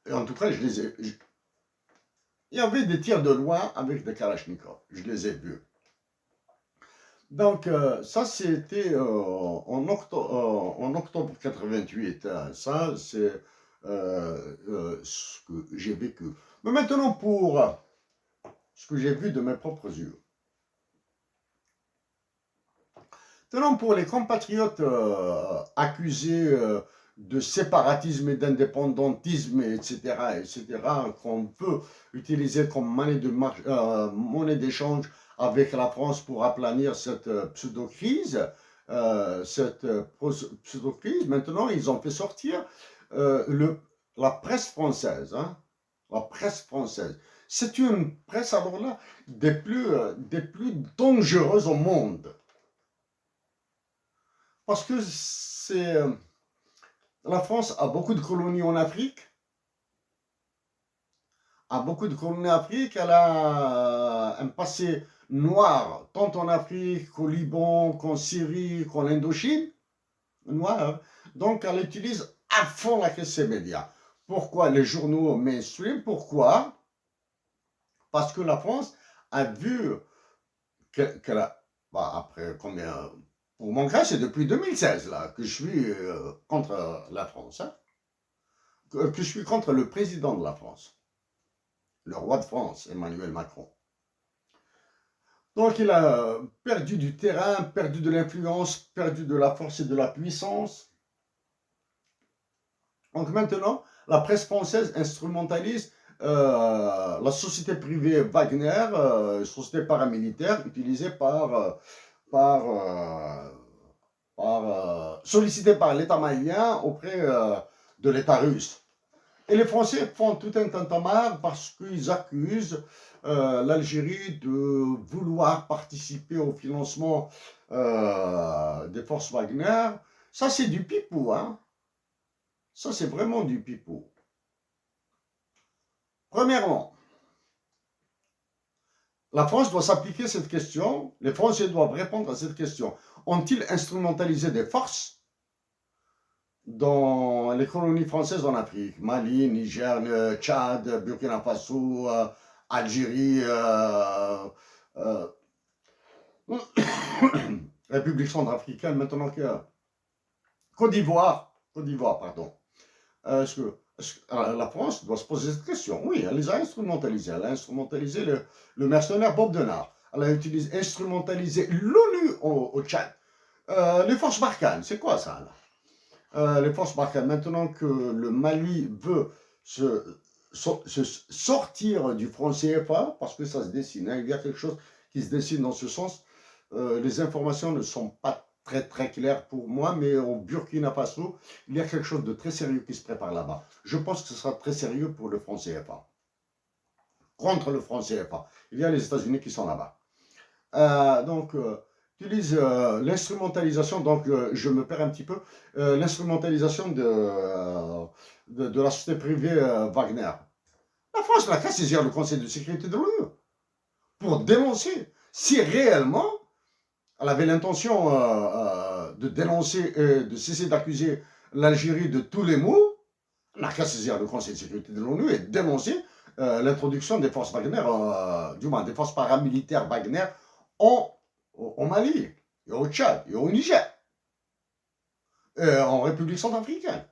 Et en tout cas, il y avait des tirs de loin avec des Kalachnikovs. Je les ai vus. Donc, ça, c'était en octobre 88. Hein. Ça, c'est ce que j'ai vécu. Mais maintenant, pour ce que j'ai vu de mes propres yeux. Maintenant, pour les compatriotes accusés de séparatisme et d'indépendantisme, etc., qu'on peut utiliser comme monnaie d'échange avec la France pour aplanir cette pseudo-crise, maintenant, ils ont fait sortir la presse française. Hein, la presse française. C'est une presse, alors là, des plus dangereuses au monde. Parce que la France a beaucoup de colonies en Afrique. Elle a un passé noir, tant en Afrique qu'au Liban, qu'en Syrie, qu'en Indochine. Noir. Donc, elle utilise à fond la caisse médias. Pourquoi les journaux mainstream? Pourquoi? Parce que la France a vu qu'elle a, après combien... Pour mon cas, c'est depuis 2016 là, que je suis contre la France, hein, que je suis contre le président de la France, le roi de France, Emmanuel Macron. Donc il a perdu du terrain, perdu de l'influence, perdu de la force et de la puissance. Donc maintenant, la presse française instrumentalise la société privée Wagner, société paramilitaire utilisée sollicité par l'État malien auprès de l'État russe. Et les Français font tout un tintamarre parce qu'ils accusent l'Algérie de vouloir participer au financement des forces Wagner. Ça, c'est du pipou, hein. Ça, c'est vraiment du pipou. Premièrement, la France doit s'appliquer cette question, les Français doivent répondre à cette question. Ont-ils instrumentalisé des forces dans les colonies françaises en Afrique? Mali, Niger, Tchad, Burkina Faso, Algérie, euh, République centrafricaine, maintenant que Côte d'Ivoire, pardon. La France doit se poser cette question? Oui, elle les a instrumentalisés. Elle a instrumentalisé le mercenaire Bob Denard. Elle a instrumentalisé l'ONU au Tchad. Les forces Barkhane, c'est quoi ça là? Les forces Barkhane, maintenant que le Mali veut se sortir du franc CFA, parce que ça se dessine, hein, il y a quelque chose qui se dessine dans ce sens. Les informations ne sont pas très claires pour moi, mais au Burkina Faso, il y a quelque chose de très sérieux qui se prépare là-bas. Je pense que ce sera très sérieux pour le franc CFA. Contre le franc CFA. Il y a les États-Unis qui sont là-bas. Utilise l'instrumentalisation, donc je me perds un petit peu, l'instrumentalisation de la société privée Wagner. La France n'a qu'à saisir le Conseil de sécurité de l'ONU pour dénoncer si réellement elle avait l'intention de dénoncer et de cesser d'accuser l'Algérie de tous les maux. Elle n'a qu'à saisir le Conseil de sécurité de l'ONU et dénoncer l'introduction des forces Wagner, du moins des forces paramilitaires Wagner au Mali, et au Tchad, et au Niger, et en République centrafricaine.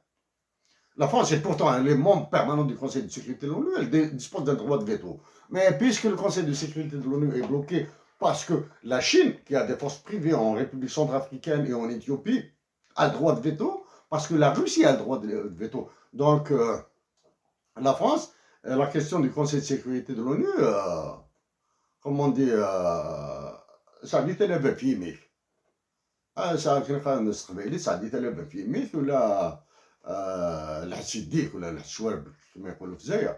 La France est pourtant un des membres permanents du Conseil de sécurité de l'ONU, elle dispose d'un droit de veto. Mais puisque le Conseil de sécurité de l'ONU est bloqué parce que la Chine, qui a des forces privées en République centrafricaine et en Éthiopie, a le droit de veto, parce que la Russie a le droit de veto. Donc, la France, la question du Conseil de sécurité de l'ONU, comment on dit, ça dit تلعب في ميح. ساعة كنلقى الناس قبايلي ساعة دي تلعب في ميح ولا لحس يديك ولا لحس شواربك كما يقولوا في الجزائر.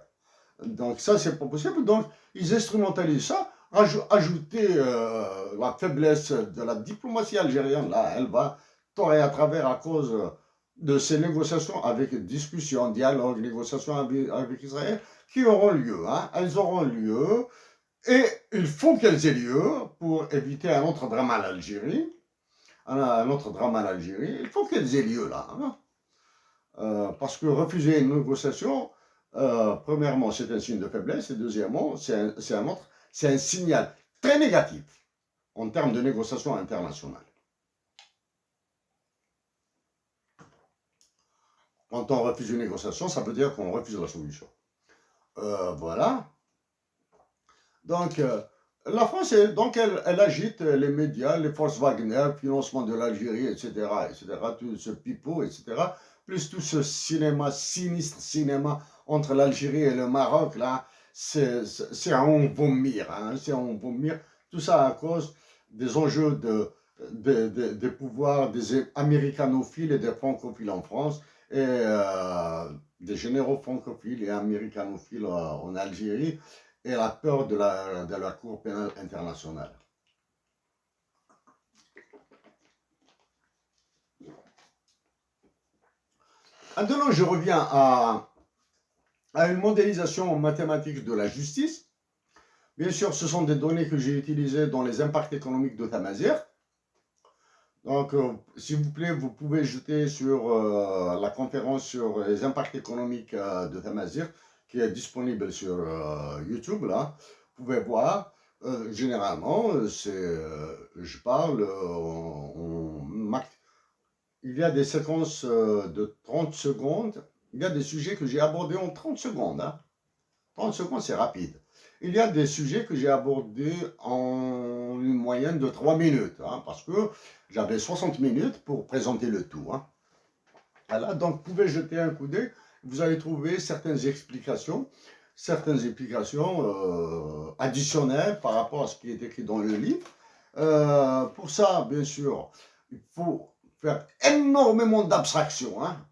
Donc ça, c'est pas possible. Donc, ils instrumentalisent ça. Ajouter la faiblesse de la diplomatie algérienne, là, elle va tort et à travers à cause de ces négociations avec discussions, dialogues, négociations avec Israël qui auront lieu. Hein. Elles auront lieu. Et il faut qu'elles aient lieu pour éviter un autre drame à l'Algérie. Un autre drame à l'Algérie. Il faut qu'elles aient lieu là. Hein. Parce que refuser une négociation, premièrement, c'est un signe de faiblesse. Et deuxièmement, c'est un signal très négatif en termes de négociation internationale. Quand on refuse une négociation, ça veut dire qu'on refuse la solution. Voilà. Donc, la France, donc elle agite les médias, les forces Wagner, financement de l'Algérie, etc., tout ce pipeau, etc., plus tout ce cinéma, sinistre cinéma entre l'Algérie et le Maroc, là, c'est à en vomir, hein, c'est à en vomir. Tout ça à cause des enjeux des pouvoirs des américanophiles et des francophiles en France, et des généraux francophiles et américanophiles en Algérie, et la peur de la Cour pénale internationale. Maintenant, je reviens à une modélisation mathématique de la justice. Bien sûr, ce sont des données que j'ai utilisées dans les impacts économiques de Tamazir. Donc, s'il vous plaît, vous pouvez jeter sur la conférence sur les impacts économiques de Tamazir, qui est disponible sur YouTube, là. Vous pouvez voir, généralement, je parle il y a des séquences de 30 secondes, il y a des sujets que j'ai abordés en 30 secondes. Hein. 30 secondes, c'est rapide. Il y a des sujets que j'ai abordés en une moyenne de 3 minutes, hein, parce que j'avais 60 minutes pour présenter le tout. Hein. Voilà, donc vous pouvez jeter un coup d'œil, vous allez trouver certaines explications additionnelles par rapport à ce qui est écrit dans le livre. Pour ça, bien sûr, il faut faire énormément d'abstraction. Hein,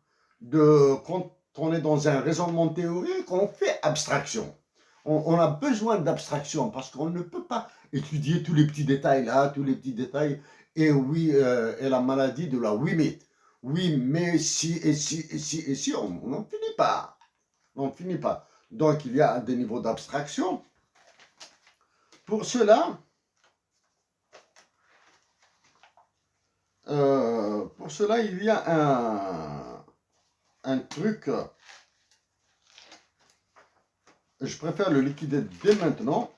quand on est dans un raisonnement théorique, on fait abstraction. On a besoin d'abstraction parce qu'on ne peut pas étudier tous les petits détails là, tous les petits détails. Et oui, et la maladie de la oui-mais. Oui, mais si, et si, et si, et si, on n'en finit pas. On n'en finit pas. Donc, il y a des niveaux d'abstraction. Pour cela, il y a un truc je préfère le liquider dès maintenant.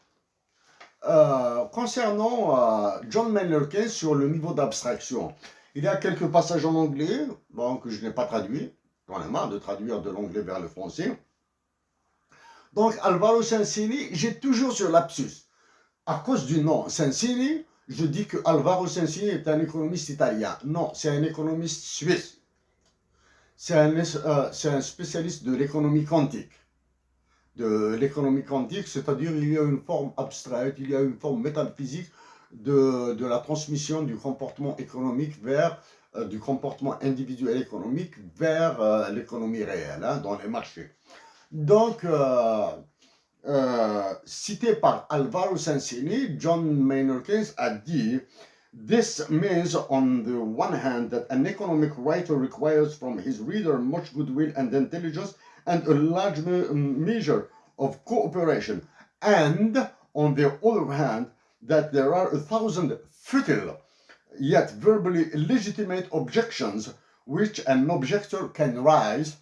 Concernant John Maynard Keynes sur le niveau d'abstraction, il y a quelques passages en anglais, bon, que je n'ai pas traduit. J'en ai marre de traduire de l'anglais vers le français. Donc, Alvaro Sensini, j'ai toujours ce lapsus. À cause du nom Sensini, je dis que Alvaro Sensini est un économiste italien. Non, c'est un économiste suisse. C'est un spécialiste de l'économie quantique. De l'économie quantique, c'est-à-dire il y a une forme abstraite, il y a une forme métaphysique de la transmission du comportement économique vers, du comportement individuel économique vers l'économie réelle, hein, dans les marchés. Donc, cité par Alvaro Sensini, John Maynard Keynes a dit This means, on the one hand, that an economic writer requires from his reader much goodwill and intelligence and a large measure of cooperation, and on the other hand, that there are 1,000 futile yet verbally legitimate objections which an objector can raise.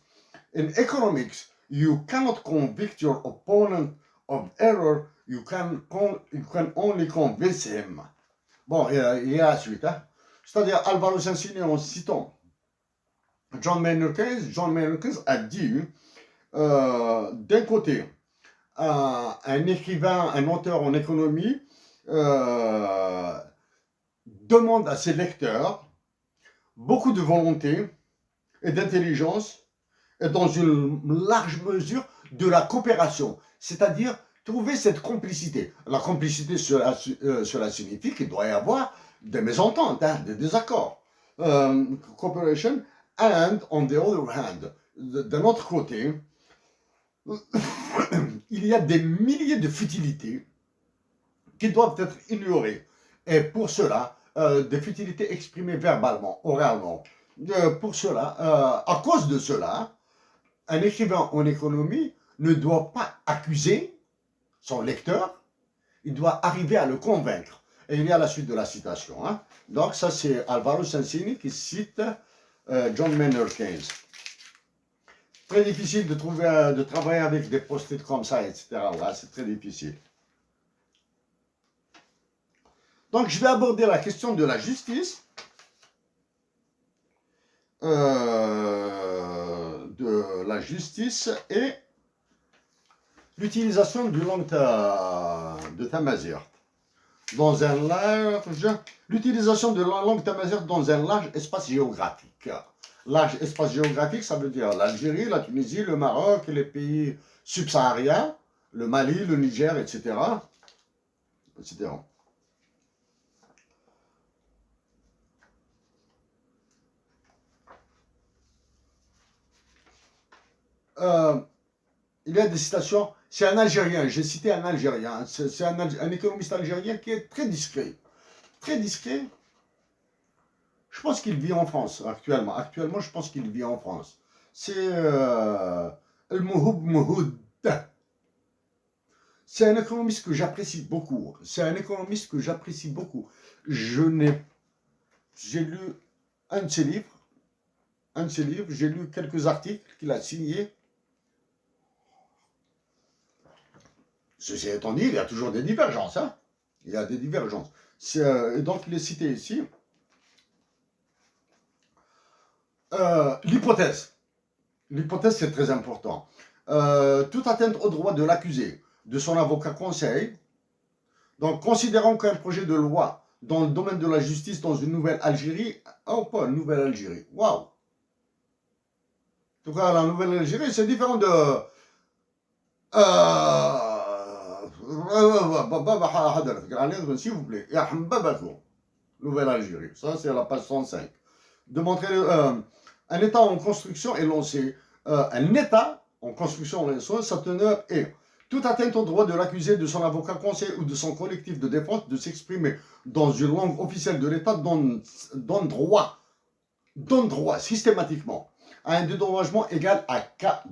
In economics, you cannot convict your opponent of error, you can only convince him. Bon, il y a la suite. Hein? C'est-à-dire, Alvaro Sensini, en citant John Maynard Keynes a dit, d'un côté, un écrivain, un auteur en économie demande à ses lecteurs beaucoup de volonté et d'intelligence et dans une large mesure de la coopération, c'est-à-dire trouver cette complicité. La complicité, cela signifie qu'il doit y avoir des mésententes, hein, des désaccords. Cooperation, and on the other hand, d'un autre côté, il y a des milliers de futilités qui doivent être ignorées. Et pour cela, des futilités exprimées verbalement, oralement. Pour cela, à cause de cela, un écrivain en économie ne doit pas accuser son lecteur, il doit arriver à le convaincre. Et il y a la suite de la citation. Hein. Donc ça c'est Alvaro Sensini qui cite John Maynard Keynes. Très difficile de travailler avec des post-it comme ça, etc. Ouais, c'est très difficile. Donc je vais aborder la question de la justice. Et l'utilisation du langue de Tamazight dans un large, l'utilisation de la langue Tamazight dans un large espace géographique. Large espace géographique, ça veut dire l'Algérie, la Tunisie, le Maroc, les pays subsahariens, le Mali, le Niger, etc. etc. Il y a des citations. C'est un Algérien, j'ai cité un Algérien. C'est un économiste algérien qui est très discret. Très discret. Je pense qu'il vit en France actuellement. Actuellement, je pense qu'il vit en France. C'est El-Mouhoub Mouhoud. C'est un économiste que j'apprécie beaucoup. C'est un économiste que j'apprécie beaucoup. J'ai lu un de ses livres. J'ai lu quelques articles qu'il a signés. Ceci étant dit, il y a toujours des divergences. Hein. Il y a des divergences. Et donc, il est cité ici. L'hypothèse. L'hypothèse, c'est très important. Toute atteinte au droit de l'accusé, de son avocat conseil, donc considérant qu'un projet de loi dans le domaine de la justice dans une nouvelle Algérie, oh, pas une nouvelle Algérie, waouh! En tout cas, la nouvelle Algérie, c'est différent de... s'il vous plaît, nouvelle Algérie, ça c'est la page 105. De montrer un État en construction est lancé. Un État en construction est lancé, sa teneur est toute atteinte au droit de l'accusé, de son avocat conseil ou de son collectif de défense de s'exprimer dans une langue officielle de l'État donne droit systématiquement à un dédommagement égal à K $.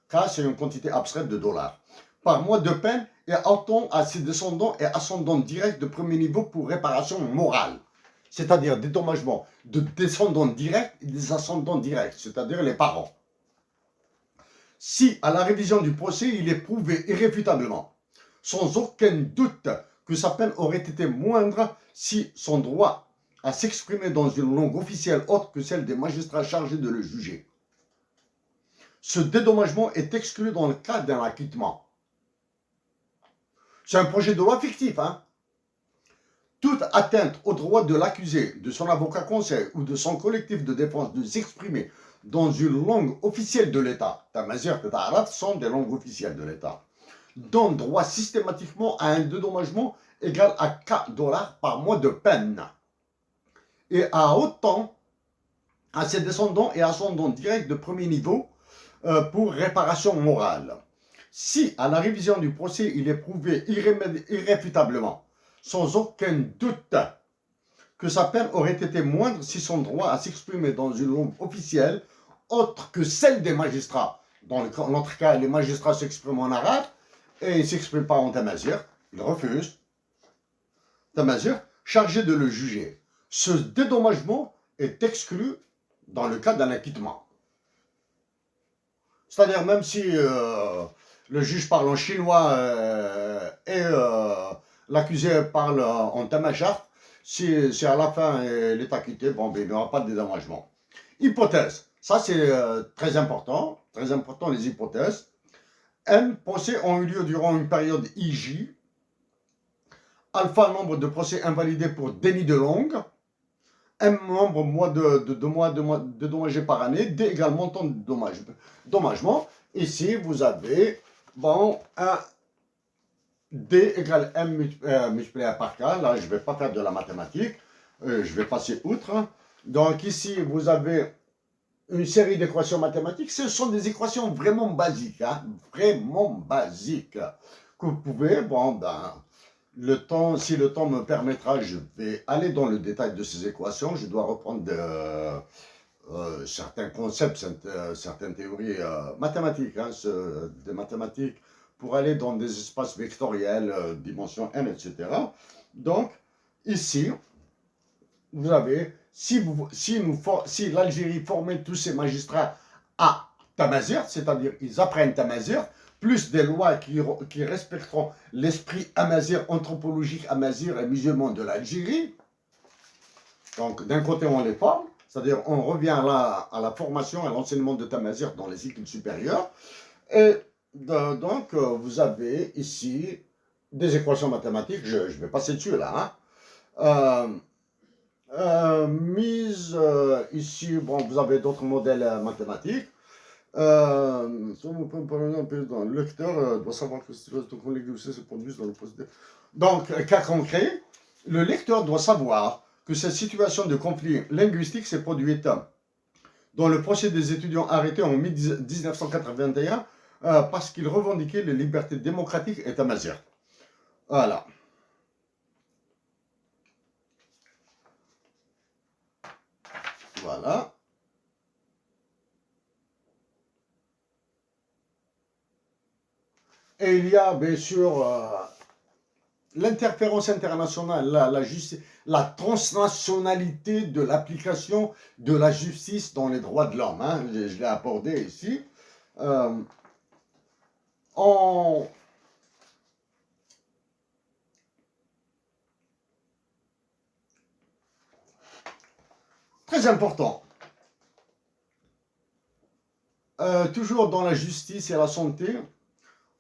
K, c'est une quantité abstraite de dollars. Par mois de peine et attend à ses descendants et ascendants directs de premier niveau pour réparation morale. C'est-à-dire dédommagement de descendants directs et des ascendants directs, c'est-à-dire les parents. Si, à la révision du procès, il est prouvé irréfutablement, sans aucun doute, que sa peine aurait été moindre si son droit à s'exprimer dans une langue officielle autre que celle des magistrats chargés de le juger. Ce dédommagement est exclu dans le cas d'un acquittement. C'est un projet de loi fictif, hein. Toute atteinte au droit de l'accusé, de son avocat conseil ou de son collectif de défense de s'exprimer dans une langue officielle de l'État, Tamazigh et Arab sont des langues officielles de l'État, donne droit systématiquement à un dédommagement égal à 4 dollars par mois de peine et à autant à ses descendants et ascendants directs de premier niveau pour réparation morale. Si, à la révision du procès, il est prouvé irréfutablement, sans aucun doute, que sa peine aurait été moindre si son droit à s'exprimer dans une langue officielle, autre que celle des magistrats, dans notre cas, les magistrats s'expriment en arabe, et ils ne s'expriment pas en tamazigh, ils refusent, tamazigh, chargé de le juger. Ce dédommagement est exclu dans le cas d'un acquittement. C'est-à-dire même si le juge parle en chinois et l'accusé parle en tamazigh, si à la fin il est acquitté, bon, ben, il n'y aura pas de dédommagement. Hypothèse, ça c'est très important les hypothèses. N procès ont eu lieu durant une période IJ. Alpha, nombre de procès invalidés pour déni de langue. M, nombre de mois dédommagés par année. D égale montant de dédommagement. Ici, vous avez, bon, un D égale M multiplié par K. Là, je ne vais pas faire de la mathématique. Je vais passer outre. Donc ici, vous avez une série d'équations mathématiques. Ce sont des équations vraiment basiques. Hein, vraiment basiques. Que vous pouvez, bon, ben, si le temps me permettra, je vais aller dans le détail de ces équations. Je dois reprendre certains concepts, certaines théories mathématiques, hein, des mathématiques, pour aller dans des espaces vectoriels, dimension n, etc. Donc, ici, vous avez, si l'Algérie formait tous ses magistrats à tamazigh, c'est-à-dire ils apprennent tamazigh, plus des lois qui respecteront l'esprit amazigh, anthropologique amazigh et musulman de l'Algérie. Donc, d'un côté, on les forme, c'est-à-dire on revient là à la formation, à l'enseignement de tamazigh dans les cycles supérieurs. Et donc, vous avez ici des équations mathématiques, je vais passer dessus là. Hein. Ici, bon, vous avez d'autres modèles mathématiques. Le lecteur doit savoir que si de linguistique se produisent dans le procédé. Donc, cas concret, le lecteur doit savoir que cette situation de conflit linguistique s'est produite dans le procès des étudiants arrêtés en 1981 parce qu'ils revendiquaient les libertés démocratiques et tamazigh. Voilà. Voilà. Et il y a bien sûr l'interférence internationale, la transnationalité de l'application de la justice dans les droits de l'homme. Hein, je l'ai abordé ici. Très important. Toujours dans la justice et la santé,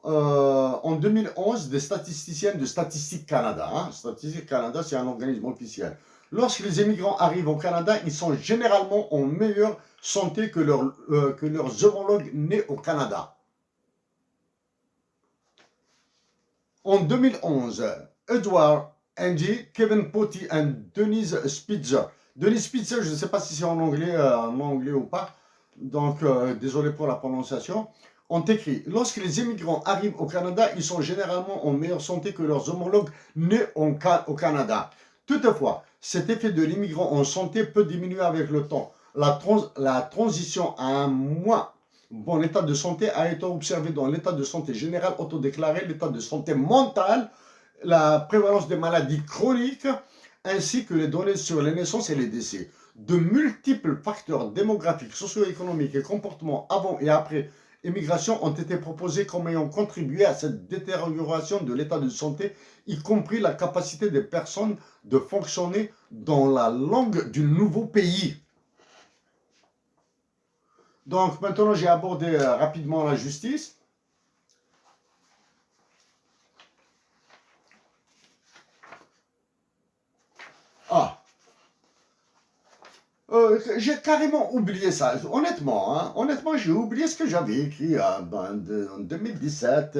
en 2011, des statisticiens de Statistique Canada, hein, Statistique Canada, c'est un organisme officiel. Lorsque les immigrants arrivent au Canada, ils sont généralement en meilleure santé que leurs homologues nés au Canada. En 2011, Edward Andy, Kevin Potty et Denise Spitzer. Denise Spitzer, je ne sais pas si c'est en anglais ou pas, donc désolé pour la prononciation, ont écrit « Lorsque les immigrants arrivent au Canada, ils sont généralement en meilleure santé que leurs homologues nés au Canada. Toutefois, cet effet de l'immigrant en santé peut diminuer avec le temps. La transition à un moins bon état de santé a été observée dans l'état de santé général autodéclaré, l'état de santé mentale, la prévalence des maladies chroniques, ainsi que les données sur les naissances et les décès. De multiples facteurs démographiques, socio-économiques et comportements avant et après et migration ont été proposées comme ayant contribué à cette détérioration de l'état de santé, y compris la capacité des personnes de fonctionner dans la langue du nouveau pays. Donc maintenant, j'ai abordé rapidement la justice. Ah, j'ai carrément oublié ça, honnêtement. Hein, honnêtement, j'ai oublié ce que j'avais écrit en 2017.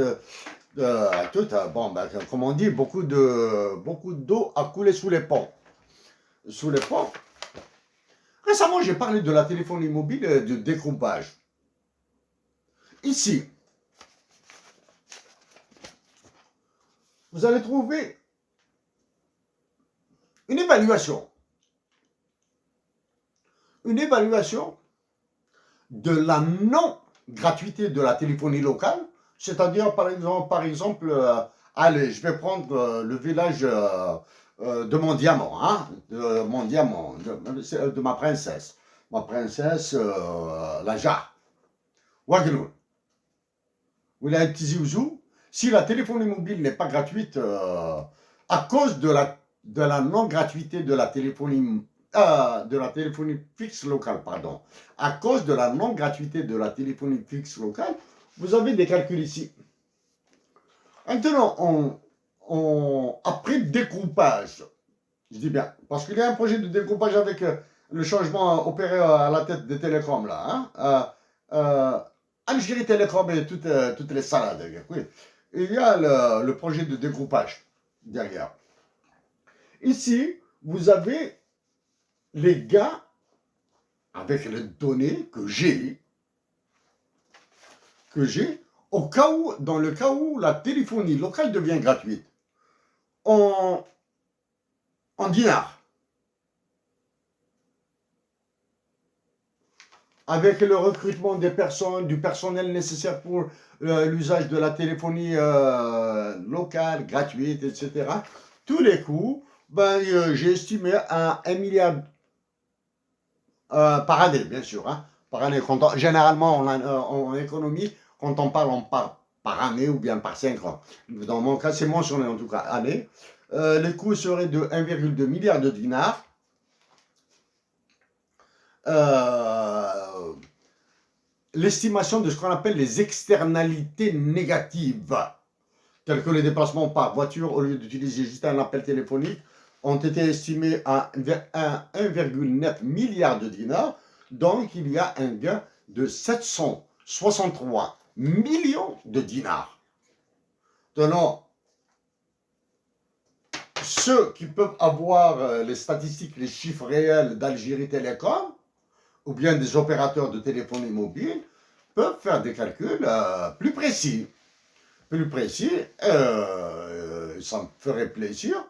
Bon, ben, comme on dit, beaucoup d'eau a coulé sous les ponts. Sous les ponts. Récemment, j'ai parlé de la téléphonie mobile et de découpage. Ici, vous allez trouver une évaluation. Une évaluation de la non-gratuité de la téléphonie locale, c'est-à-dire, par exemple allez, je vais prendre le village de mon diamant, hein, de ma princesse. Ma princesse, la jarre. Wagnoul. Wilaya Tizi Ouzou. Si la téléphonie mobile n'est pas gratuite à cause de la non-gratuité de la téléphonie fixe locale, pardon, à cause de la non-gratuité de la téléphonie fixe locale, vous avez des calculs ici. Maintenant, après découpage, je dis bien, parce qu'il y a un projet de découpage avec le changement opéré à la tête des télécoms, là, hein, Algérie Télécom et toutes les salades. Oui. Il y a le projet de dégroupage derrière. Ici, vous avez les gars avec les données que j'ai, dans le cas où la téléphonie locale devient gratuite, en dinars. Avec le recrutement des personnes, du personnel nécessaire pour l'usage de la téléphonie locale, gratuite, etc. Tous les coûts, ben, j'ai estimé à 1 milliard par année, bien sûr. Hein, par année. Généralement, en économie, quand on parle par année ou bien par 5 ans. Dans mon cas, c'est mentionné en tout cas, année. Les coûts seraient de 1,2 milliard de dinars. L'estimation de ce qu'on appelle les externalités négatives, telles que les déplacements par voiture au lieu d'utiliser juste un appel téléphonique, ont été estimés à 1,9 milliard de dinars. Donc, il y a un gain de 763 millions de dinars. Tenant, ceux qui peuvent avoir les statistiques, les chiffres réels d'Algérie Télécom, ou bien des opérateurs de téléphonie mobile, peuvent faire des calculs plus précis. Plus précis, ça me ferait plaisir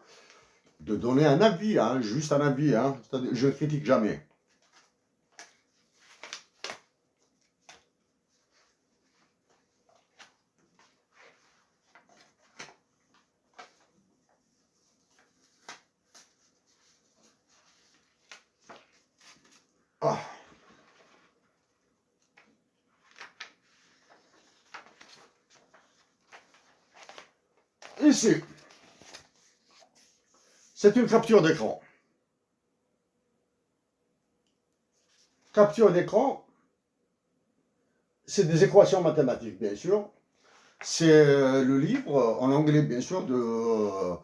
de donner un avis, hein, juste un avis. Hein, je ne critique jamais. Ah. Ici, c'est une capture d'écran. Capture d'écran, c'est des équations mathématiques, bien sûr. C'est le livre, en anglais, bien sûr, de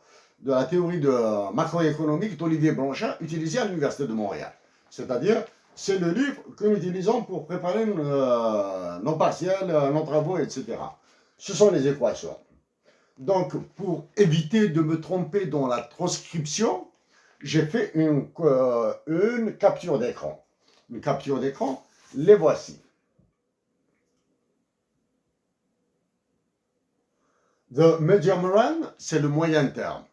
la théorie de macroéconomique d'Olivier Blanchard, utilisé à l'Université de Montréal. C'est-à-dire, c'est le livre que nous utilisons pour préparer nos partiels, nos travaux, etc. Ce sont les équations. Donc, pour éviter de me tromper dans la transcription, j'ai fait une capture d'écran. Une capture d'écran, les voici. The medium run, c'est le moyen terme.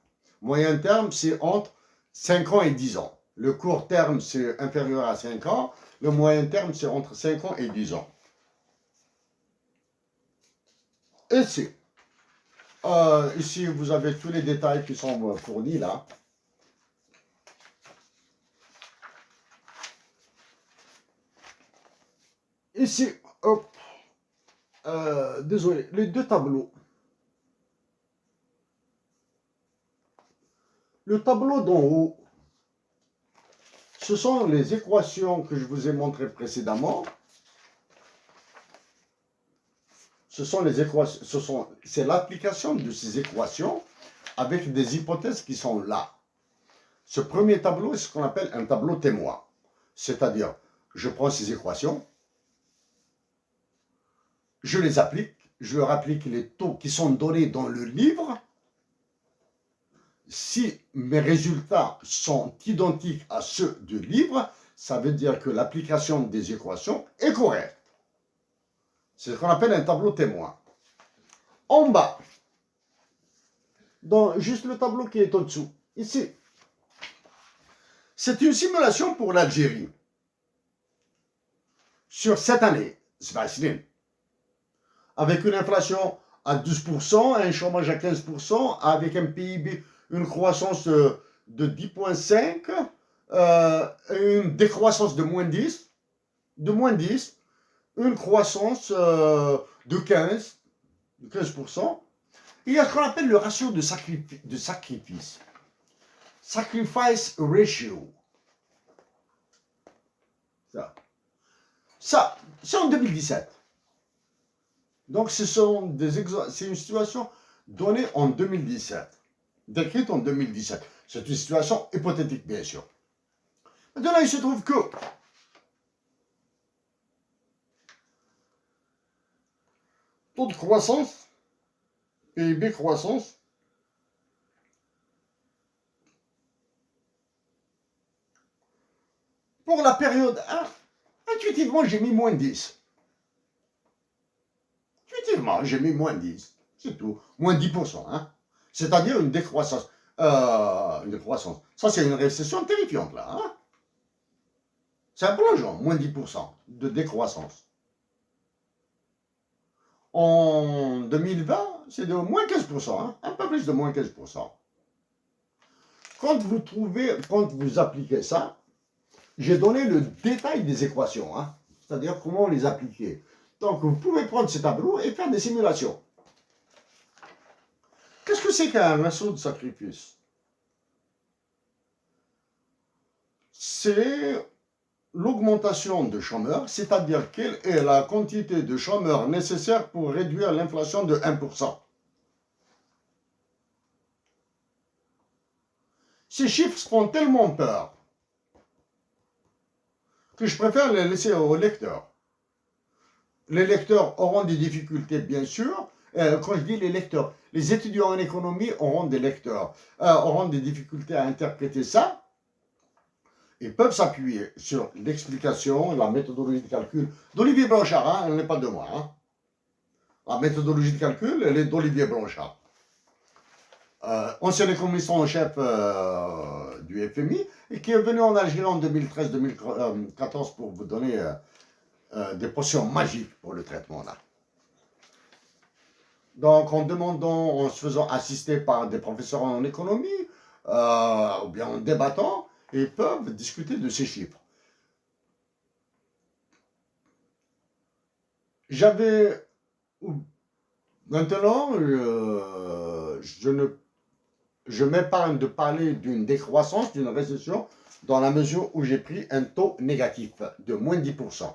Moyen terme, c'est entre 5 ans et 10 ans. Le court terme, c'est inférieur à 5 ans. Le moyen terme, c'est entre 5 ans et 10 ans. Ici, vous avez tous les détails qui sont fournis là. Ici, hop, désolé, les deux tableaux. Le tableau d'en haut, ce sont les équations que je vous ai montrées précédemment. Ce sont les équations, c'est l'application de ces équations avec des hypothèses qui sont là. Ce premier tableau est ce qu'on appelle un tableau témoin. C'est-à-dire, je prends ces équations, je les applique, je leur applique les taux qui sont donnés dans le livre. Si mes résultats sont identiques à ceux du livre, ça veut dire que l'application des équations est correcte. C'est ce qu'on appelle un tableau témoin. En bas, dans juste le tableau qui est au-dessous, ici, c'est une simulation pour l'Algérie. Sur cette année, c'est facile. Avec une inflation à 12%, un chômage à 15%, avec un PIB, une croissance de 10,5, une décroissance de moins 10, une croissance de 15%. Il y a ce qu'on appelle le ratio de sacrifice. Sacrifice ratio. Ça, c'est en 2017. Donc, c'est une situation donnée en 2017, décrite en 2017. C'est une situation hypothétique, bien sûr. Maintenant, il se trouve que taux de croissance, PIB croissance, pour la période 1, intuitivement, j'ai mis moins 10. Intuitivement, j'ai mis moins 10. C'est tout. Moins 10%. Hein? C'est-à-dire une décroissance. Une décroissance. Ça, c'est une récession terrifiante, là. Hein? C'est un plongeon, moins 10% de décroissance. En 2020, c'est de moins 15%. Hein? Un peu plus de moins 15%. Quand vous appliquez ça, j'ai donné le détail des équations. Hein? C'est-à-dire comment les appliquer. Donc, vous pouvez prendre ces tableaux et faire des simulations. Qu'est-ce que c'est qu'un ratio de sacrifice? C'est l'augmentation de chômeurs, c'est-à-dire quelle est la quantité de chômeurs nécessaire pour réduire l'inflation de 1%. Ces chiffres font tellement peur que je préfère les laisser aux lecteurs. Les lecteurs auront des difficultés, bien sûr. Quand je dis les lecteurs, les étudiants en économie auront des lecteurs, auront des difficultés à interpréter ça. Ils peuvent s'appuyer sur l'explication, la méthodologie de calcul d'Olivier Blanchard, hein, elle n'est pas de moi. Hein. La méthodologie de calcul, elle est d'Olivier Blanchard. Ancien économiste en chef du FMI, et qui est venu en Algérie en 2013-2014 pour vous donner des potions magiques pour le traitement là. Donc en se faisant assister par des professeurs en économie, ou bien en débattant, ils peuvent discuter de ces chiffres. Maintenant, je m'épargne de parler d'une décroissance, d'une récession, dans la mesure où j'ai pris un taux négatif de moins 10%.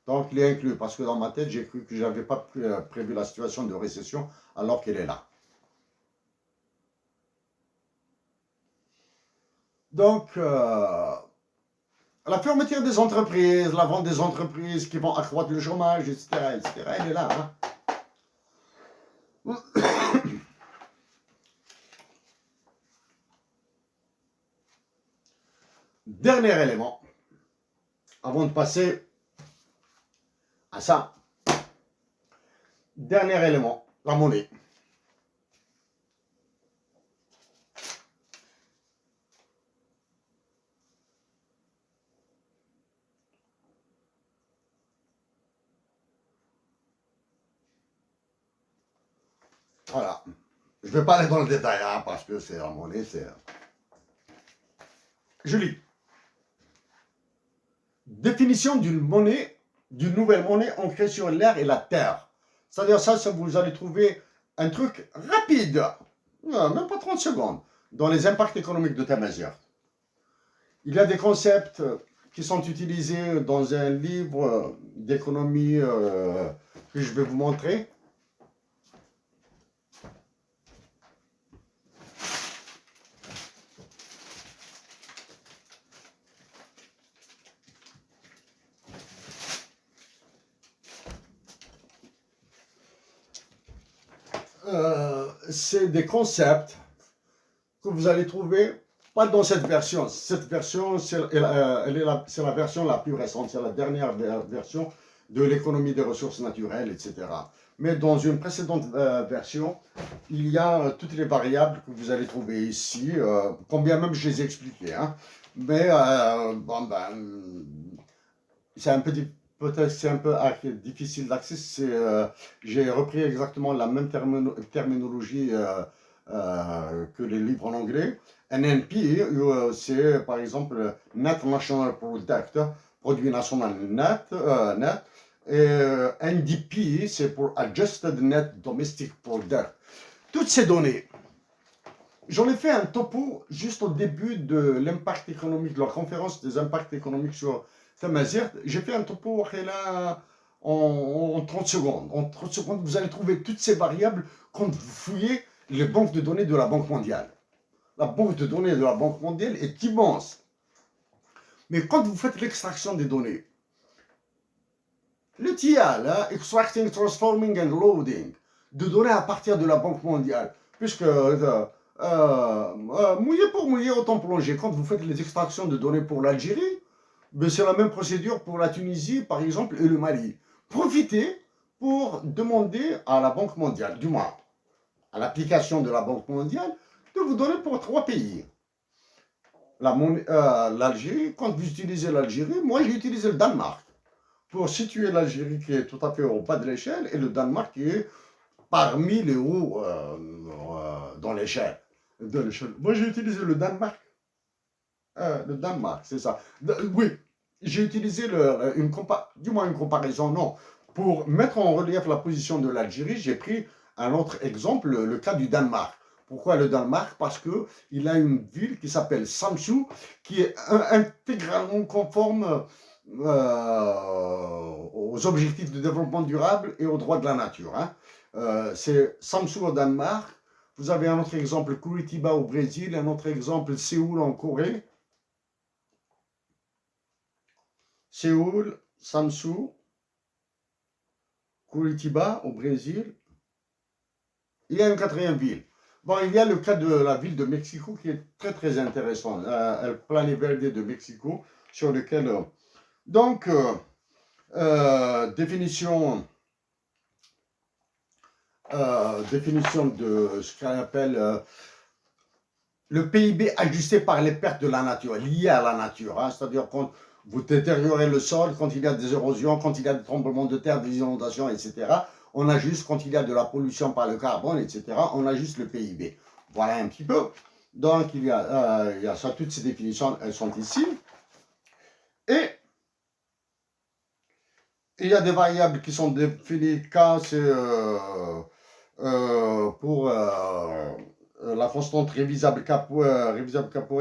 Donc, il est inclus, parce que dans ma tête, j'ai cru que je n'avais pas prévu la situation de récession, alors qu'elle est là. Donc, la fermeture des entreprises, la vente des entreprises qui vont accroître le chômage, etc., elle est là. Hein. Dernier élément, avant de passer à ça. Dernier élément, la monnaie. Voilà. Je ne vais pas aller dans le détail, hein, parce que c'est la monnaie, c'est... Je lis. Définition d'une monnaie d'une nouvelle monnaie ancrée sur l'air et la terre. C'est-à-dire ça, vous allez trouver un truc rapide, même pas 30 secondes, dans les impacts économiques de Tamazight. Il y a des concepts qui sont utilisés dans un livre d'économie que je vais vous montrer. C'est des concepts que vous allez trouver pas dans cette version. Cette version, c'est la version la plus récente, c'est la dernière version de l'économie des ressources naturelles, etc. Mais dans une précédente version, il y a toutes les variables que vous allez trouver ici, combien même je les ai expliquées. Hein. Mais bon, c'est un peu peut-être c'est un peu difficile d'accès. J'ai repris exactement la même terminologie que les livres en anglais. NNP, c'est par exemple Net National Product, produit national net. Et NDP, c'est pour Adjusted Net Domestic Product. Toutes ces données, j'en ai fait un topo juste au début de l'impact économique, de la conférence des impacts économiques sur Tamazight. J'ai fait un topo en 30 secondes. En 30 secondes, vous allez trouver toutes ces variables quand vous fouillez les banques de données de la Banque mondiale. La banque de données de la Banque mondiale est immense. Mais quand vous faites l'extraction des données, le TIA, là, Extracting, Transforming and Loading, de données à partir de la Banque mondiale, puisque mouiller pour mouiller, autant plonger. Quand vous faites les extractions de données pour l'Algérie, ben c'est la même procédure pour la Tunisie, par exemple, et le Mali. Profitez pour demander à la Banque mondiale, du moins à l'application de la Banque mondiale, de vous donner pour 3 pays. L'Algérie, quand vous utilisez l'Algérie, moi j'ai utilisé le Danemark pour situer l'Algérie qui est tout à fait au bas de l'échelle et le Danemark qui est parmi les hauts dans l'échelle. Moi j'ai utilisé le Danemark. Le Danemark, c'est ça. Oui, j'ai utilisé une comparaison, non. Pour mettre en relief la position de l'Algérie, j'ai pris un autre exemple, le cas du Danemark. Pourquoi le Danemark? Parce qu'il a une ville qui s'appelle Samsø, qui est intégralement conforme aux objectifs de développement durable et aux droits de la nature. Hein. C'est Samsø au Danemark. Vous avez un autre exemple, Curitiba au Brésil, un autre exemple, Séoul en Corée. Séoul, Samsø, Curitiba au Brésil. Il y a une quatrième ville. Bon, il y a le cas de la ville de Mexico qui est très très intéressant. El Plano Verde de Mexico, sur lequel... donc, définition de ce qu'on appelle le PIB ajusté par les pertes de la nature, liées à la nature. Hein, c'est-à-dire quand vous détériorez le sol, quand il y a des érosions, quand il y a des tremblements de terre, des inondations, etc. On ajuste quand il y a de la pollution par le carbone, etc. On ajuste le PIB. Voilà un petit peu. Donc, il y a ça, toutes ces définitions, elles sont ici. Et il y a des variables qui sont définies quand c'est pour la constante révisable K pour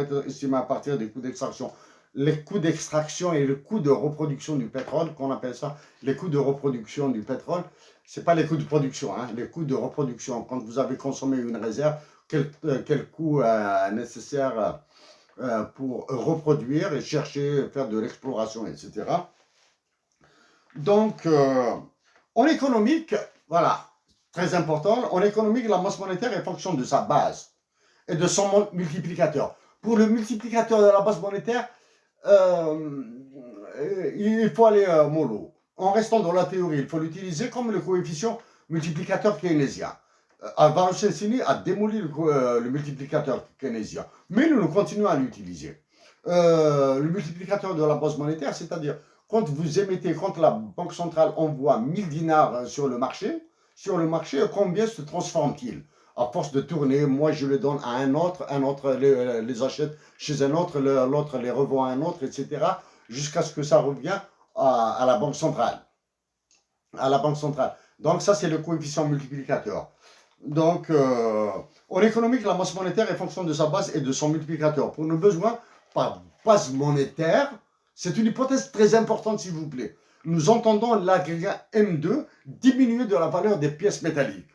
être estimée à partir des coûts d'extraction. Les coûts d'extraction et le coût de reproduction du pétrole, qu'on appelle ça les coûts de reproduction du pétrole, c'est pas les coûts de production, hein, les coûts de reproduction. Quand vous avez consommé une réserve, quel coût nécessaire pour reproduire et chercher, faire de l'exploration, etc. Donc, en économique, voilà, très important, en économique, la masse monétaire est fonction de sa base et de son multiplicateur. Pour le multiplicateur de la base monétaire, il faut aller mollo. En restant dans la théorie, il faut l'utiliser comme le coefficient multiplicateur keynésien. Alvaro Censini a démoli le multiplicateur keynésien, mais nous continuons à l'utiliser. Le multiplicateur de la base monétaire, c'est-à-dire quand vous émettez, quand la Banque centrale envoie 1000 dinars sur le marché, combien se transforme-t-il? À force de tourner, moi je les donne à un autre les achète chez un autre, l'autre les revend à un autre, etc. Jusqu'à ce que ça revienne à la Banque centrale. À la Banque centrale. Donc ça, c'est le coefficient multiplicateur. Donc, en économique, la masse monétaire est fonction de sa base et de son multiplicateur. Pour nos besoins, par base monétaire, c'est une hypothèse très importante, s'il vous plaît. Nous entendons l'agrégat M2 diminuer de la valeur des pièces métalliques.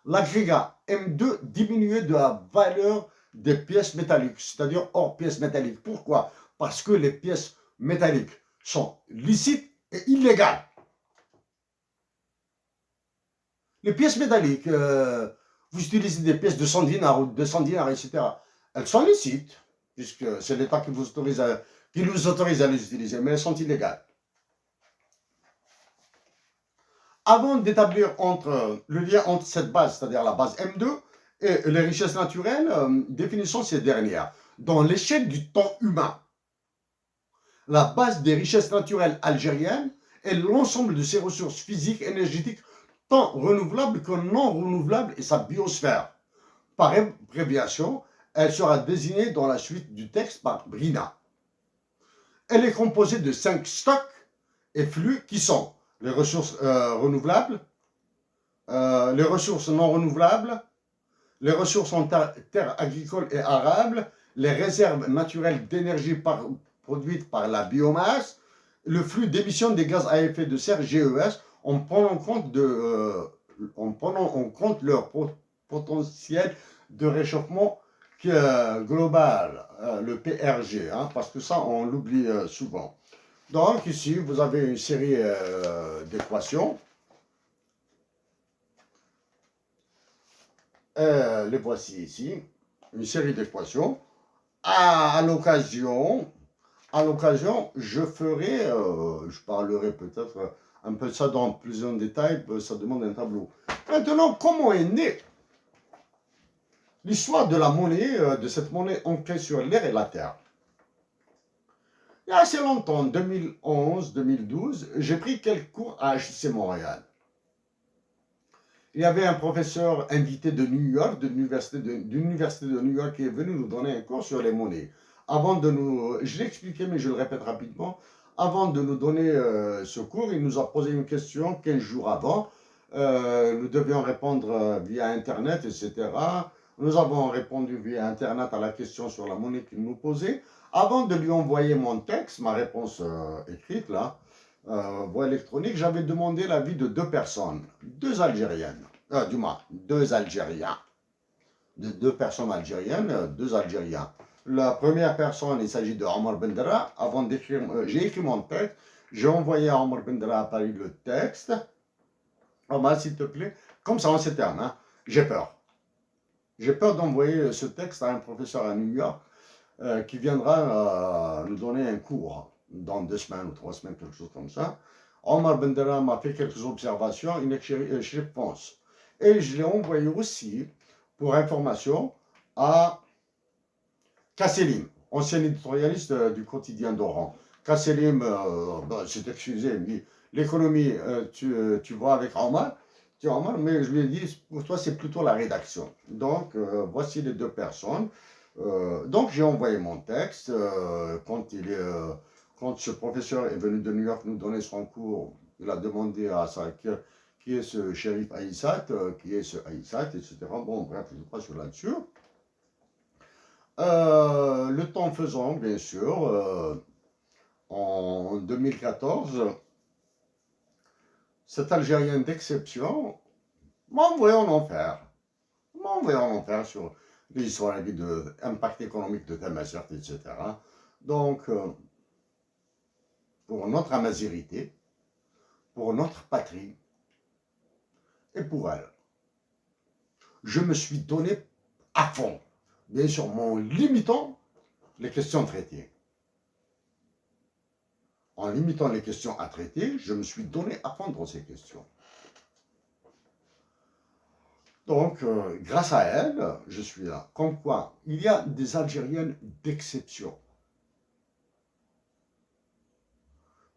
L'agrégat M2 diminuer de la valeur des pièces métalliques, c'est-à-dire hors pièces métalliques. Pourquoi? Parce que les pièces métalliques sont licites et illégales. Les pièces métalliques, vous utilisez des pièces de 100 dinars ou de 200 dinars, etc. Elles sont licites, puisque c'est l'État qui nous autorise à les utiliser, mais elles sont illégales. Avant d'établir le lien entre cette base, c'est-à-dire la base M2, et les richesses naturelles, définissons ces dernières. Dans l'échelle du temps humain, la base des richesses naturelles algériennes est l'ensemble de ses ressources physiques, énergétiques, tant renouvelables que non renouvelables, et sa biosphère. Par abréviation, elle sera désignée dans la suite du texte par Brina. Elle est composée de 5 stocks et flux qui sont les ressources renouvelables, les ressources non renouvelables, les ressources en terres agricoles et arables, les réserves naturelles d'énergie produites par la biomasse, le flux d'émissions des gaz à effet de serre GES, en prenant en compte leur potentiel de réchauffement global, le PRG, hein, parce que ça, on l'oublie souvent. Donc ici, vous avez une série d'équations. Les voici ici, une série d'équations. À l'occasion, je ferai, je parlerai peut-être un peu de ça dans plus en détail, ça demande un tableau. Maintenant, comment est née l'histoire de la monnaie, de cette monnaie ancrée sur l'air et la terre? Il y a assez longtemps, 2011-2012, j'ai pris quelques cours à HEC Montréal. Il y avait un professeur invité de New York, de l'université de New York, qui est venu nous donner un cours sur les monnaies. Je l'ai expliqué, mais je le répète rapidement. Avant de nous donner ce cours, il nous a posé une question 15 jours avant. Nous devions répondre via Internet, etc. Nous avons répondu via Internet à la question sur la monnaie qu'il nous posait. Avant de lui envoyer mon texte, ma réponse écrite, là, voie électronique, j'avais demandé l'avis de 2 personnes, 2 Algériennes, du moins 2 Algériens, de 2 personnes algériennes, 2 Algériens. La première personne, il s'agit de Omar Bendera. Avant d'écrire, j'ai écrit mon texte, j'ai envoyé à Omar Bendera à Paris le texte. Omar, s'il te plaît, comme ça en ces termes, hein, j'ai peur. J'ai peur d'envoyer ce texte à un professeur à New York qui viendra nous donner un cours dans 2 semaines ou 3 semaines, quelque chose comme ça. Omar Bendera m'a fait quelques observations, une réponse. Et je l'ai envoyé aussi, pour information, à Kasselim, ancien éditorialiste du quotidien d'Oran. Kasselim s'est excusé, il me dit, l'économie, tu vois avec Omar, mais je lui ai dit, pour toi, c'est plutôt la rédaction. Donc, voici les 2 personnes. Donc, j'ai envoyé mon texte. Quand ce professeur est venu de New York nous donner son cours, il a demandé à ça qui est ce shérif Aïssat, qui est ce Aïssat, etc. Bon, bref, je ne vais pas sur là-dessus. Le temps faisant, bien sûr, en 2014, cet Algérien d'exception m'a envoyé en enfer. Sur l'histoire de l'impact économique de Tamazight, etc. Donc, pour notre amazirité, pour notre patrie et pour elle, je me suis donné à fond, bien sûr, en limitant les questions traitées. En limitant les questions à traiter, je me suis donné à fond dans ces questions. Donc, grâce à elle, je suis là. Comme quoi, il y a des Algériennes d'exception.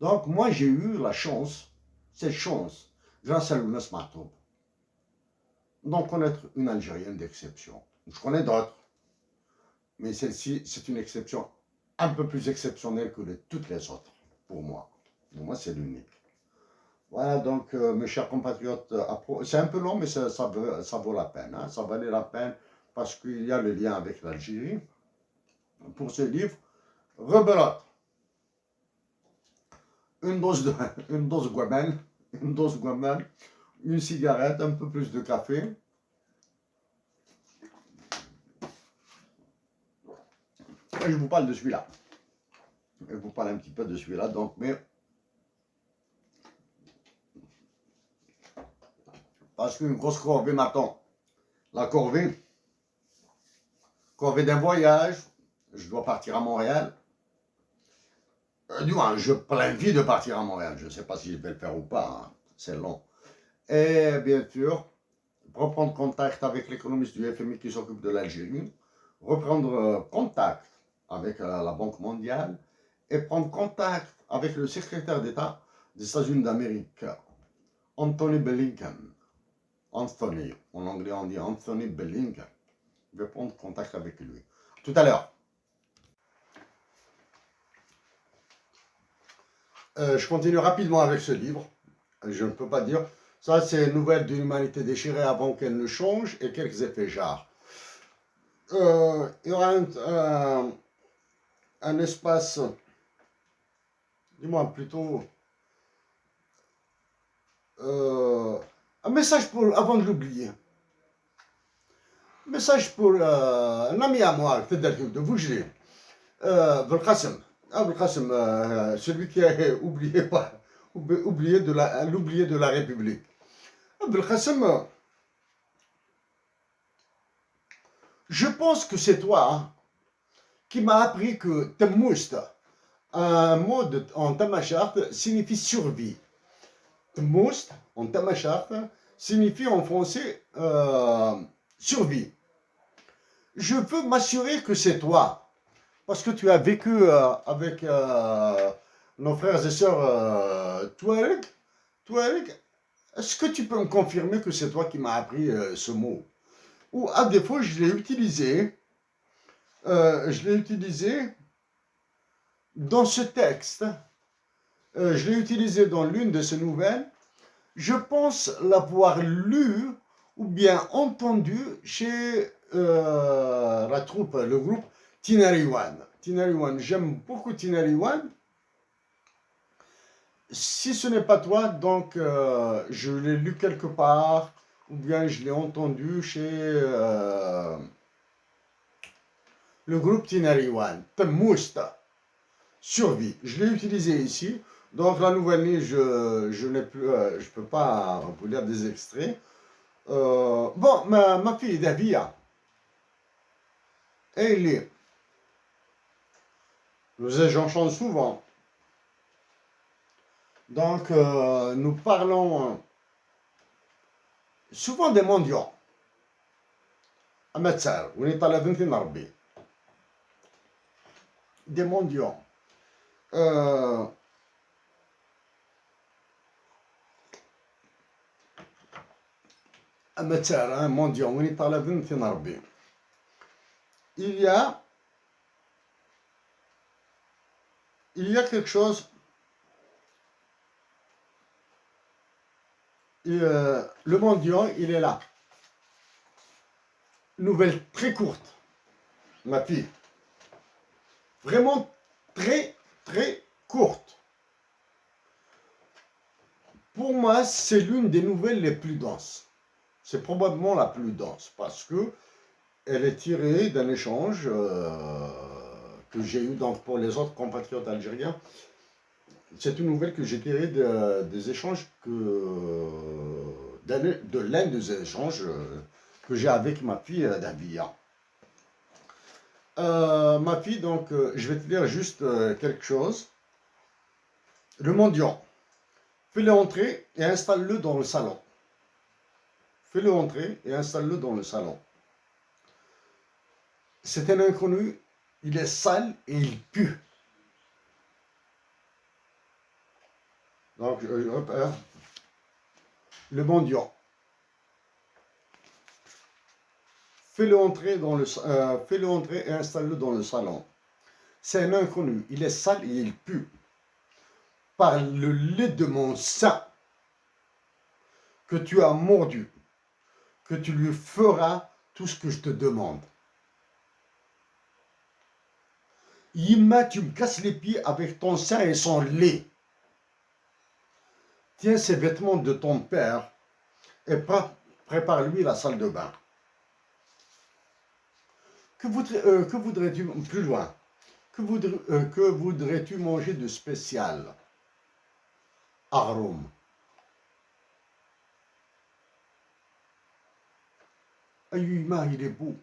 Donc, moi, j'ai eu la chance, cette chance, grâce à Lounas Matoub, d'en connaître une Algérienne d'exception. Je connais d'autres, mais celle-ci, c'est une exception un peu plus exceptionnelle que toutes les autres. pour moi. Pour moi, c'est l'unique. Voilà, donc, mes chers compatriotes, c'est un peu long, mais ça vaut la peine. Hein, ça valait la peine parce qu'il y a le lien avec l'Algérie. Pour ce livre, rebelote. Une dose de guamel, une cigarette, un peu plus de café. Et je vous parle de celui-là. Je vous parle un petit peu de celui-là, donc, mais parce qu'une grosse corvée m'attend. La corvée d'un voyage. Je dois partir à Montréal. Du moins, je planifié de partir à Montréal. Je ne sais pas si je vais le faire ou pas. Hein. C'est long. Et bien sûr, reprendre contact avec l'économiste du FMI qui s'occupe de l'Algérie. Reprendre contact avec la Banque mondiale. Et prendre contact avec le secrétaire d'État des États-Unis d'Amérique, Anthony Blinken. Anthony, en anglais on dit Anthony Blinken. Je vais prendre contact avec lui. Tout à l'heure. Je continue rapidement avec ce livre. Je ne peux pas dire. Ça, c'est Nouvelles d'une humanité déchirée avant qu'elle ne change et quelques effets genres. Il y aura un espace, dis-moi plutôt, un message pour, avant de l'oublier. Un message pour un ami à moi, de Bougli, Belkacem. Belkacem, celui qui a oublié de la République. Belkacem, je pense que c'est toi hein, qui m'a appris que Temmoust, un mot en tamashart, signifie survie. Temmoust, en tamashart, signifie en français survie. Je veux m'assurer que c'est toi, parce que tu as vécu avec nos frères et sœurs Touareg. Est-ce que tu peux me confirmer que c'est toi qui m'as appris ce mot? Ou à défaut, je l'ai utilisé dans ce texte. Je l'ai utilisé dans l'une de ces nouvelles. Je pense l'avoir lu ou bien entendu chez la troupe, le groupe Tinariwan. Tinariwan, j'aime beaucoup Tinariwan. Si ce n'est pas toi, donc je l'ai lu quelque part ou bien je l'ai entendu chez le groupe Tinariwan. Temmusta, survie. Je l'ai utilisé ici. Donc la nouvelle ligne, je n'ai plus, je peux pas vous lire des extraits. Bon, ma fille Davia, elle est. Nous échangeons souvent. Donc, nous parlons souvent des mondiaux. Des mondiaux. Il y a quelque chose. Le mendiant, il est là. Nouvelle très courte, ma fille. Vraiment très, très courte. Pour moi, c'est l'une des nouvelles les plus denses. C'est probablement la plus dense parce que elle est tirée d'un échange que j'ai eu donc pour les autres compatriotes algériens. C'est une nouvelle que j'ai tirée des échanges de l'un des échanges que j'ai avec ma fille Davia. Ma fille, donc, je vais te dire juste quelque chose. Le mendiant, fais-le entrer et installe-le dans le salon. Fais-le entrer et installe-le dans le salon. C'est un inconnu, il est sale et il pue. Donc, le mendiant. Fais-le entrer et installe-le dans le salon. C'est un inconnu, il est sale et il pue. par le lait de mon sein que tu as mordu, que tu lui feras tout ce que je te demande. Yima, tu me casses les pieds avec ton sein et son lait. Tiens ces vêtements de ton père et prépare-lui la salle de bain. Que voudrais-tu plus loin? Que voudrais-tu manger de spécial? Arôme. Yima, il est beau.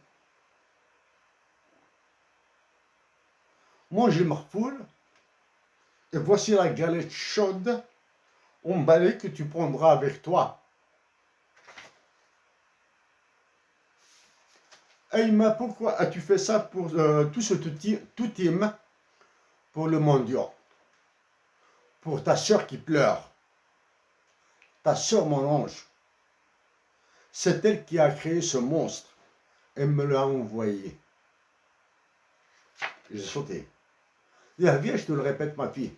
Mange le marfoul et voici la galette chaude emballée que tu prendras avec toi. Aïma, pourquoi as-tu fait ça pour tout ce tout team pour le mendiant? Pour ta sœur qui pleure. Ta sœur, mon ange. C'est elle qui a créé ce monstre et me l'a envoyé. J'ai sauté. Viens, je te le répète, ma fille.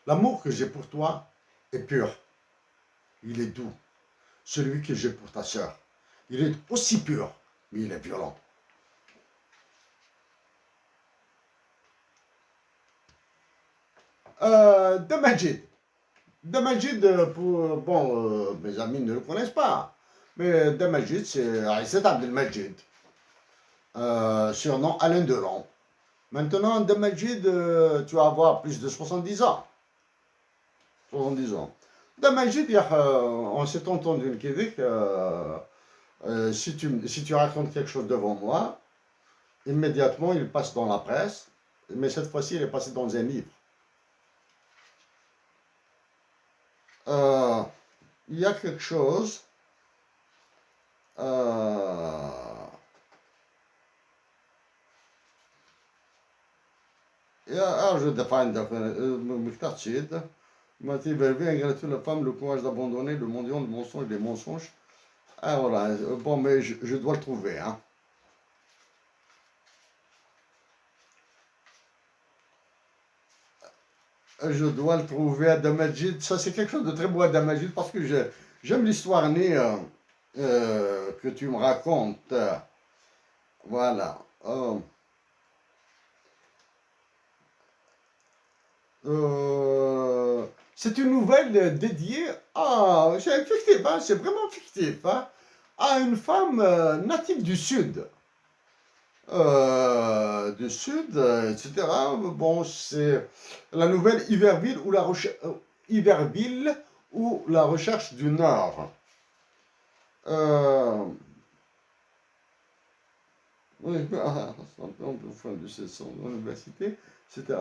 L'amour que j'ai pour toi est pur. Il est doux. Celui que j'ai pour ta sœur, il est aussi pur, mais il est violent. De Majid. De Majid, bon, mes amis ne le connaissent pas, mais De Majid, c'est Aïssat Abdelmajid, surnom Alain Delon. Maintenant, De Majid, tu vas avoir plus de 70 ans. 70 ans. De Majid, on s'est entendu qui dit que si tu racontes quelque chose devant moi, immédiatement il passe dans la presse, mais cette fois-ci il est passé dans un livre. Il y a quelque chose je défends Miftarchid. Il m'a dit, ingratitude la femme, le courage d'abandonner le mendiant, le mensonge et les mensonges. Ah voilà, bon, mais je dois le trouver, hein. Je dois le trouver à Damajid. Ça, c'est quelque chose de très beau à Damajid parce que j'aime l'histoire née que tu me racontes. Voilà. C'est une nouvelle dédiée c'est fictif, hein, c'est vraiment fictif, hein, à une femme native du Sud. Etc. Bon, c'est la nouvelle Iberville ou la recherche du Nord. Oui, au fin de son université, etc.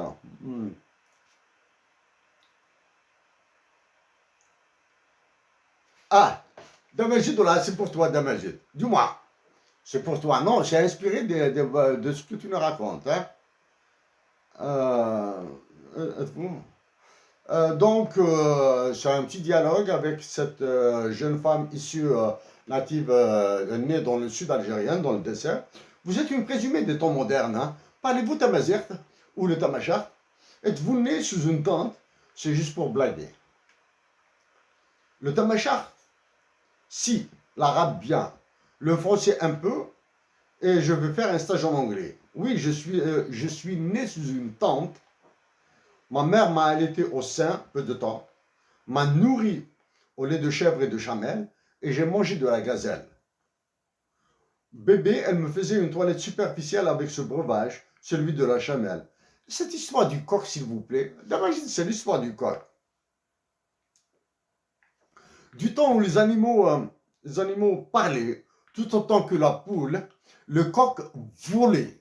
Ah, Damajid, c'est pour toi, Damajid. Dis-moi. C'est pour toi. Non, c'est inspiré de ce que tu nous racontes. Hein. Donc, c'est un petit dialogue avec cette jeune femme issue native, née dans le sud algérien, dans le dessert. Vous êtes une présumée des temps modernes. Hein. Parlez-vous tamazirt ou le tamashart? Êtes-vous né sous une tente? C'est juste pour blaguer. Le tamashart, si, l'arabe bien, le français un peu, et je veux faire un stage en anglais. Oui, je suis né sous une tente. Ma mère m'a allaité au sein peu de temps, m'a nourri au lait de chèvre et de chamelle, et j'ai mangé de la gazelle. Bébé, elle me faisait une toilette superficielle avec ce breuvage, celui de la chamelle. Cette histoire du coq, s'il vous plaît, d'abord, c'est l'histoire du coq. Du temps où les animaux parlaient, tout autant que la poule, le coq volait.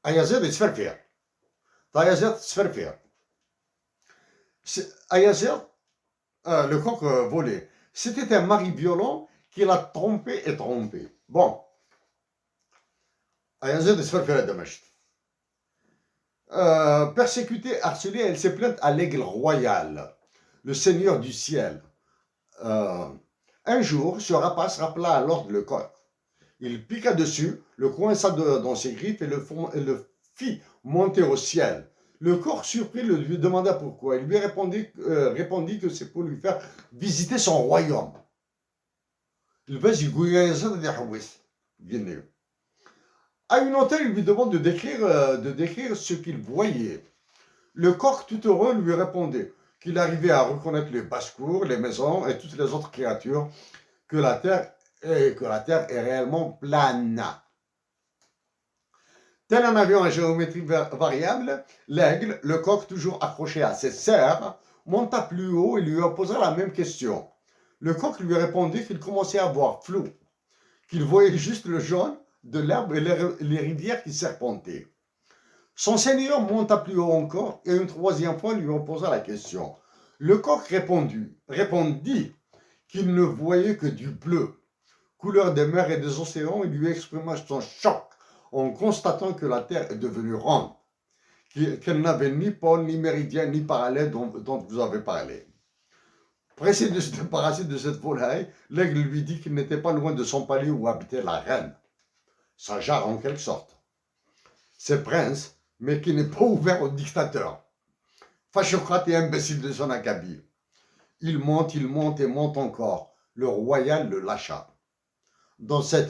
Ayazet et Sferfir. Ayazet, Sferfir. Ayazet, le coq volait. C'était un mari violent qui l'a trompé et trompé. Bon. Ayazet et Sferfir Damashq. Persécutée, harcelée, elle s'est plainte à l'aigle royal, le seigneur du ciel. Un jour, ce rapace rappela à l'ordre le coq. Il piqua dessus, le coinça dans ses griffes et le fit monter au ciel. Le coq surpris lui demanda pourquoi. Il lui répondit que c'est pour lui faire visiter son royaume. À une autre, il lui demande de décrire ce qu'il voyait. Le coq, tout heureux, lui répondait qu'il arrivait à reconnaître les basses-cours, les maisons et toutes les autres créatures, que la terre est réellement plane. Tel un avion à géométrie variable, l'aigle, le coq toujours accroché à ses serres, monta plus haut et lui posa la même question. Le coq lui répondit qu'il commençait à voir flou, qu'il voyait juste le jaune de l'herbe et les rivières qui serpentaient. Son seigneur monta plus haut encore et une troisième fois lui posa la question. Le coq répondit qu'il ne voyait que du bleu, couleur des mers et des océans, et lui exprima son choc en constatant que la Terre est devenue ronde, qu'elle n'avait ni pôle, ni méridien, ni parallèle dont vous avez parlé. Pressé de se débarrasser de cette volaille, l'aigle lui dit qu'il n'était pas loin de son palais où habitait la reine, sa jarre en quelque sorte. C'est prince, mais qui n'est pas ouvert au dictateur. Fachocrate et imbécile de son acabit. Il monte et monte encore. Le royal le lâcha. Dans sa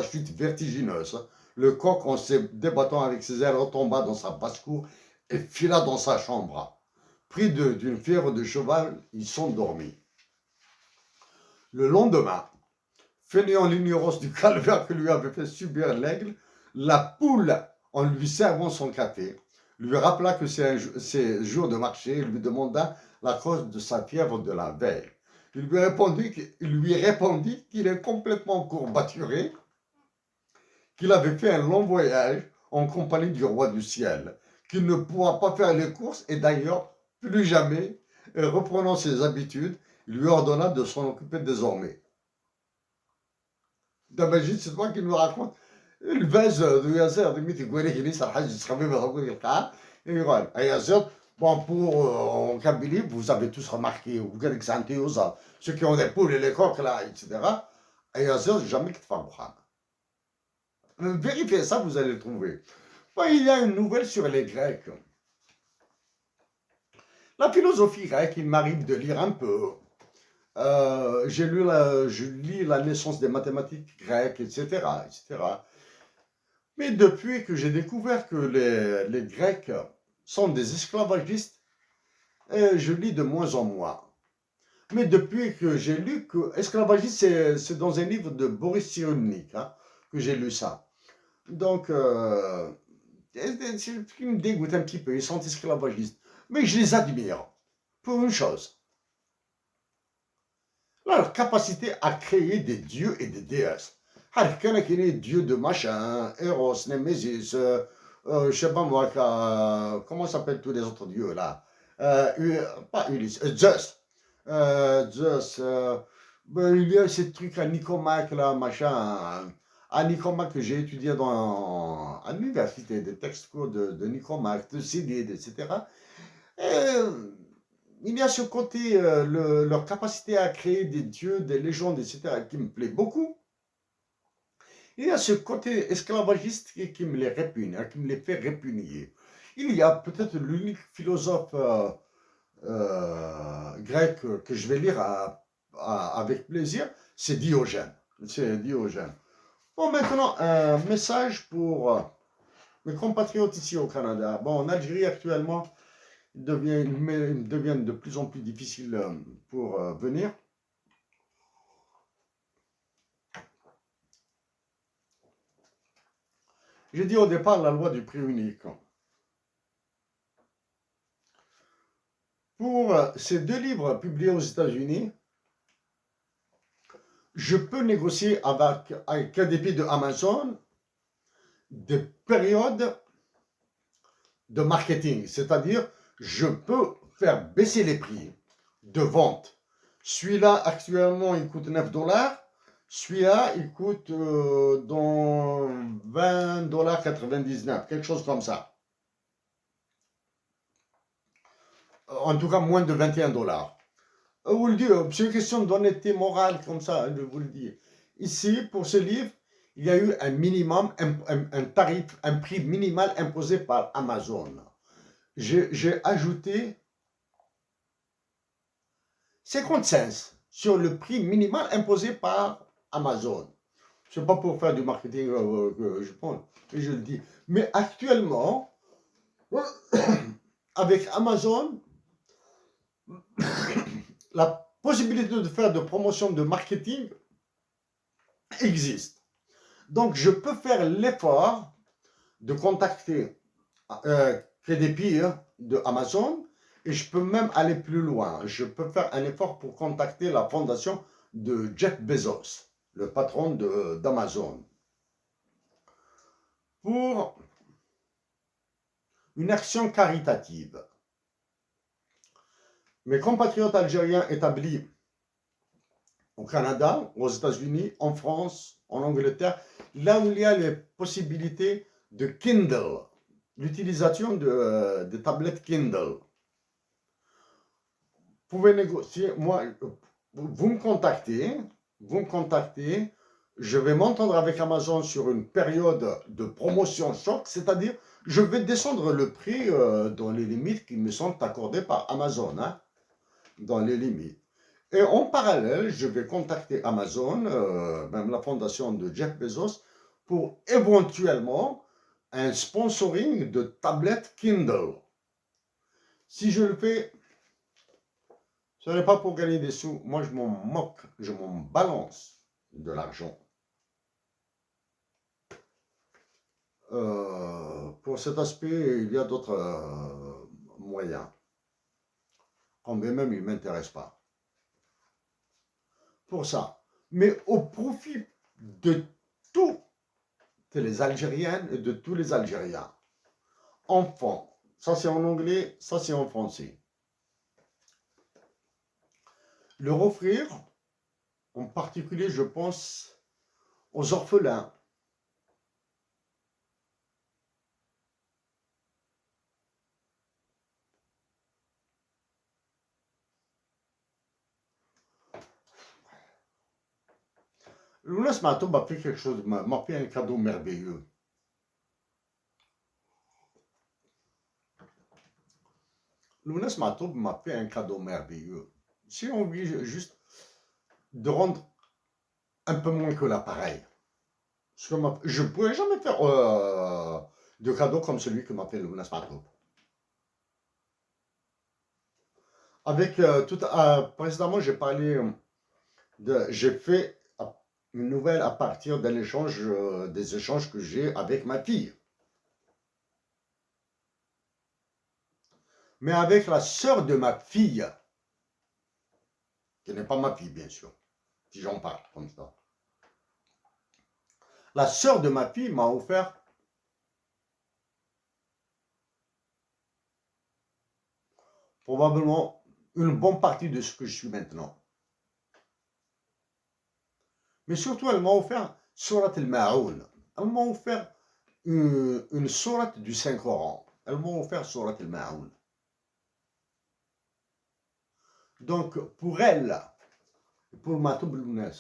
chute vertigineuse, le coq, en se débattant avec ses ailes, retomba dans sa basse-cour et fila dans sa chambre. Pris d'une fièvre de cheval, il s'endormit. Le lendemain, fainéant l'ignorance du calvaire que lui avait fait subir l'aigle, la poule, en lui servant son café, lui rappela que c'est jour de marché et lui demanda la cause de sa fièvre de la veille. Il lui répondit qu'il est complètement courbaturé, qu'il avait fait un long voyage en compagnie du roi du ciel, qu'il ne pourra pas faire les courses et d'ailleurs, plus jamais, reprenant ses habitudes, il lui ordonna de s'en occuper désormais. D'imagine, c'est toi qui nous raconte الفاز ياسر دميتي كوالي صراحه خفيف هكا يلقى يقول ياسر. Bon, en Kabylie, vous avez tous remarqué, vous avez ceux qui ont des poules et les coqs là, etc. Et Yasser, jamais que tu vas vérifiez ça, vous allez le trouver. Bon, il y a une nouvelle sur les Grecs. La philosophie grecque, il m'arrive de lire un peu. Je lis la naissance des mathématiques grecques, etc., etc. Mais depuis que j'ai découvert que les Grecs sont des esclavagistes, je lis de moins en moins. Mais depuis que j'ai lu que esclavagiste, c'est dans un livre de Boris Cyrulnik que j'ai lu ça. Donc, c'est ce qui me dégoûte un petit peu, ils sont esclavagistes. Mais je les admire pour une chose. Leur capacité à créer des dieux et des déesses. Il y a des dieux de machin, Eros, Némésis, je sais pas moi, comment s'appellent tous les autres dieux là, pas Ulysse, Zeus. Zeus, il y a ces trucs à Nicomaque là, machin, à Nicomaque que j'ai étudié à l'université, des textes courts de Nicomaque, de Cédide, etc. Il y a ce côté, leur capacité à créer des dieux, des légendes, etc., qui me plaît beaucoup. Il y a ce côté esclavagiste qui me les répugne, qui me les fait répugner. Il y a peut-être l'unique philosophe grec que je vais lire avec plaisir, c'est Diogène. C'est Diogène. Bon, maintenant, un message pour mes compatriotes ici au Canada. Bon, en Algérie, actuellement, ils deviennent de plus en plus difficiles pour venir. J'ai dit au départ la loi du prix unique. Pour ces 2 livres publiés aux États-Unis, je peux négocier avec KDP de Amazon des périodes de marketing, c'est-à-dire je peux faire baisser les prix de vente. Celui-là, actuellement, il coûte 9 $. Celui-là, il coûte dans 20,99 $, quelque chose comme ça. En tout cas, moins de 21 $. Vous le dire, c'est une question d'honnêteté morale, comme ça, je vous le dis. Ici, pour ce livre, il y a eu un minimum, un tarif, un prix minimal imposé par Amazon. J'ai ajouté 50 cents sur le prix minimal imposé par Amazon. Ce n'est pas pour faire du marketing, je pense, et je le dis. Mais actuellement, avec Amazon, la possibilité de faire de promotion de marketing existe. Donc, je peux faire l'effort de contacter KDP de Amazon et je peux même aller plus loin. Je peux faire un effort pour contacter la fondation de Jeff Bezos, le patron d'Amazon, pour une action caritative. Mes compatriotes algériens établis au Canada, aux États-Unis, en France, en Angleterre, là où il y a les possibilités de Kindle, l'utilisation de tablettes Kindle. Vous pouvez négocier, moi, vous me contactez, je vais m'entendre avec Amazon sur une période de promotion choc, c'est-à-dire je vais descendre le prix dans les limites qui me sont accordées par Amazon, hein, dans les limites. Et en parallèle, je vais contacter Amazon, même la fondation de Jeff Bezos, pour éventuellement un sponsoring de tablettes Kindle. Si je le fais, ce n'est pas pour gagner des sous. Moi, je m'en moque, je m'en balance de l'argent. Pour cet aspect, il y a d'autres moyens. Quand même, il ne m'intéresse pas. Pour ça. Mais au profit de toutes les Algériennes et de tous les Algériens. Enfants. Ça, c'est en anglais, ça, c'est en français. Leur offrir, en particulier, je pense, aux orphelins. Lounas Matoub m'a fait quelque chose, m'a fait un cadeau merveilleux. Lounas Matoub m'a fait un cadeau merveilleux. J'ai envie juste de rendre un peu moins que l'appareil. Je ne pourrais jamais faire de cadeau comme celui que m'a fait Lounas Matoub. Avec précédemment, j'ai parlé j'ai fait une nouvelle à partir d'un échange, des échanges que j'ai avec ma fille. Mais avec la sœur de ma fille, qui n'est pas ma fille, bien sûr, si j'en parle comme ça. La sœur de ma fille m'a offert probablement une bonne partie de ce que je suis maintenant. Mais surtout, elle m'a offert Surat al-Ma'oun. Elle m'a offert une sourate du Saint-Coran. Elle m'a offert Surat al-Ma'oun. Donc, pour elle, pour Matoub Lounes,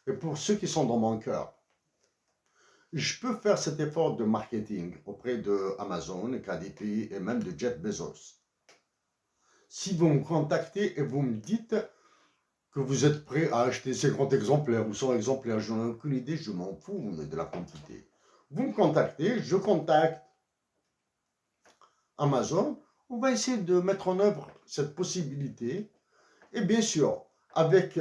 et pour ceux qui sont dans mon cœur, je peux faire cet effort de marketing auprès de Amazon, KDP et même de Jeff Bezos. Si vous me contactez et vous me dites que vous êtes prêt à acheter 50 exemplaires ou 100 exemplaires, je n'en ai aucune idée, je m'en fous de la quantité. Vous me contactez, je contacte Amazon, on va essayer de mettre en œuvre cette possibilité. Et bien sûr, avec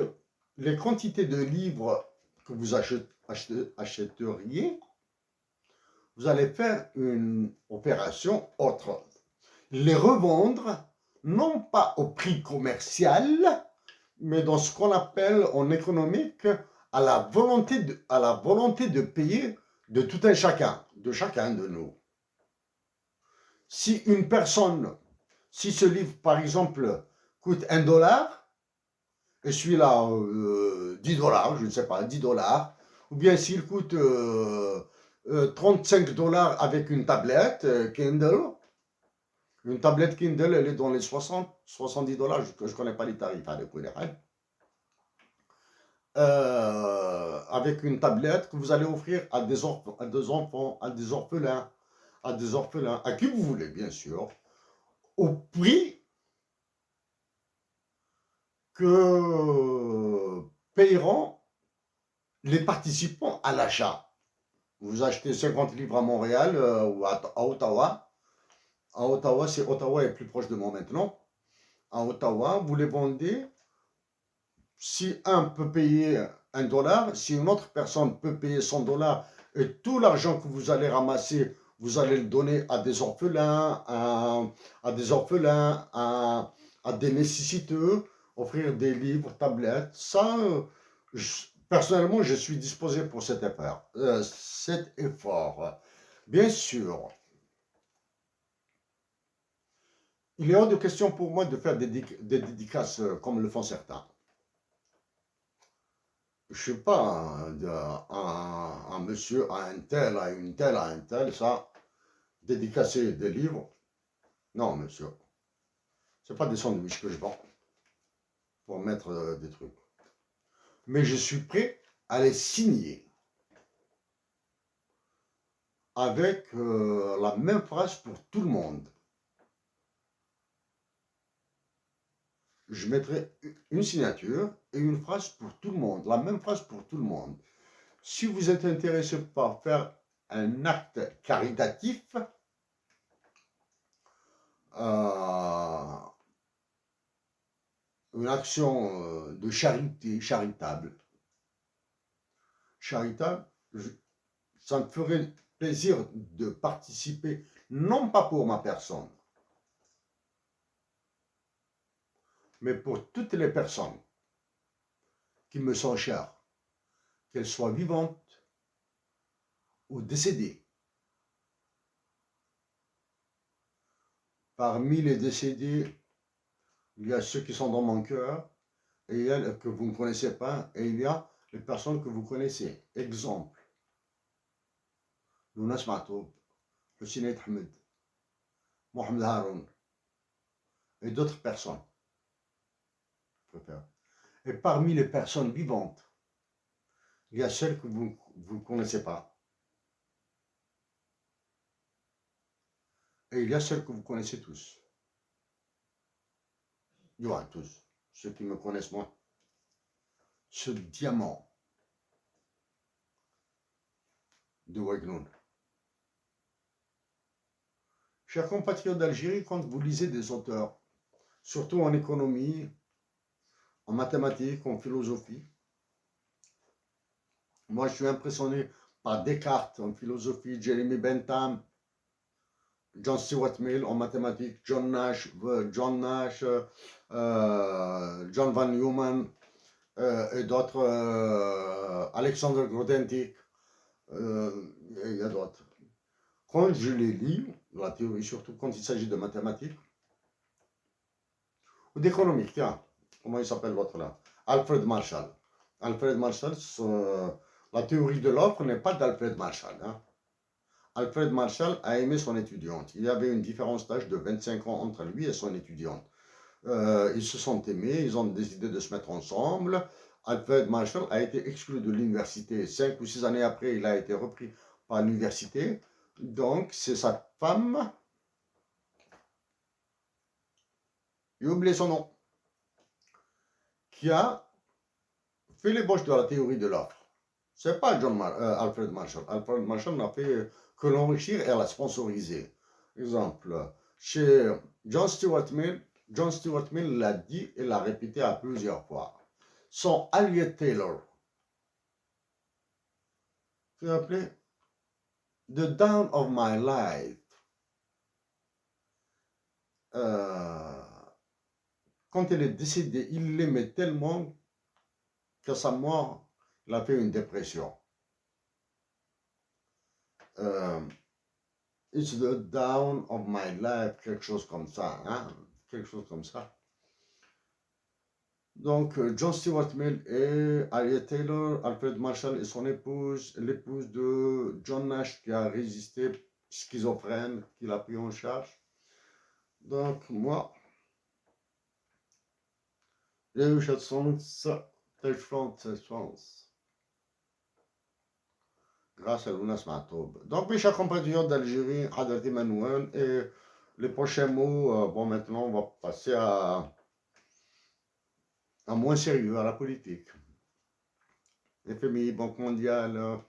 les quantités de livres que vous achèteriez, vous allez faire une opération autre. Les revendre, non pas au prix commercial, mais dans ce qu'on appelle en économique à la volonté de payer de tout un chacun, de chacun de nous. Si une personne, si ce livre par exemple coûte $1, et celui-là 10 $, je ne sais pas, 10 $, ou bien s'il coûte 35 $ avec une tablette Kindle, une tablette Kindle, elle est dans les 60, 70 $, je ne connais pas les tarifs à l'époque. avec une tablette que vous allez offrir à des, à des enfants, à des orphelins, à qui vous voulez, bien sûr, au prix que paieront les participants à l'achat. Vous achetez 50 livres à Montréal ou à Ottawa. À Ottawa, Ottawa est plus proche de moi maintenant. À Ottawa, vous les vendez. Si un peut payer $1, si une autre personne peut payer $100, et tout l'argent que vous allez ramasser, vous allez le donner à des orphelins, à des orphelins, à des nécessiteux, offrir des livres, tablettes. Ça, personnellement, je suis disposé pour cet effort. Bien sûr, il est hors de question pour moi de faire des dédicaces comme le font certains. Je ne sais pas, un monsieur, à un tel, à une telle, à un tel, ça, dédicacer des livres. Non, monsieur, ce n'est pas des sandwichs que je vends pour mettre des trucs. Mais je suis prêt à les signer avec la même phrase pour tout le monde. Je mettrai une signature et une phrase pour tout le monde, la même phrase pour tout le monde. Si vous êtes intéressé par faire un acte caritatif, une action de charité, charitable, ça me ferait plaisir de participer, non pas pour ma personne, mais pour toutes les personnes qui me sont chères, qu'elles soient vivantes ou décédées. Parmi les décédés, il y a ceux qui sont dans mon cœur, et il y a que vous ne connaissez pas, et il y a les personnes que vous connaissez. Exemple, Lounas Matoub, Hussein Ahmed, Mohamed Haroun, et d'autres personnes. Et parmi les personnes vivantes, il y a celles que vous ne connaissez pas. Et il y a celles que vous connaissez tous. Il y aura tous, ceux qui me connaissent moi. Ce diamant de Wagnoun. Chers compatriotes d'Algérie, quand vous lisez des auteurs, surtout en économie, en mathématiques, en philosophie, moi je suis impressionné par Descartes en philosophie, Jeremy Bentham, John Stuart Mill en mathématiques, John Nash, John Van Neumann et d'autres, Alexander Grothendieck, il y a d'autres. Quand je les lis, la théorie, surtout quand il s'agit de mathématiques, ou d'économie, tiens, comment il s'appelle l'autre là? Alfred Marshall. Alfred Marshall, la théorie de l'offre n'est pas d'Alfred Marshall. Hein. Alfred Marshall a aimé son étudiante. Il y avait une différence d'âge de 25 ans entre lui et son étudiante. Ils se sont aimés, ils ont décidé de se mettre ensemble. Alfred Marshall a été exclu de l'université. 5 ou 6 années après, il a été repris par l'université. Donc, c'est sa femme. J'ai oublié son nom. Qui a fait l'ébauche de la théorie de l'offre. Ce n'est pas Alfred Marshall. Alfred Marshall n'a fait que l'enrichir et la sponsoriser. Exemple, chez John Stuart Mill l'a dit et l'a répété à plusieurs fois. Son Elliot Taylor, qui est appelé The Dawn of My Life. Quand elle est décédée, il l'aimait tellement qu'à sa mort, il a fait une dépression. It's the dawn of my life, quelque chose comme ça, hein? Quelque chose comme ça. Donc, John Stuart Mill et Elliot Taylor, Alfred Marshall et son épouse, l'épouse de John Nash qui a résisté, schizophrène, qui l'a pris en charge. Donc, moi, j'ai eu cette chance France. Grâce à Lounas Matoub. Donc, mes chers compatriotes d'Algérie, Hadrati Manouane, et les prochains mots, bon, maintenant, on va passer à moins sérieux, à la politique. FMI, Banque mondiale,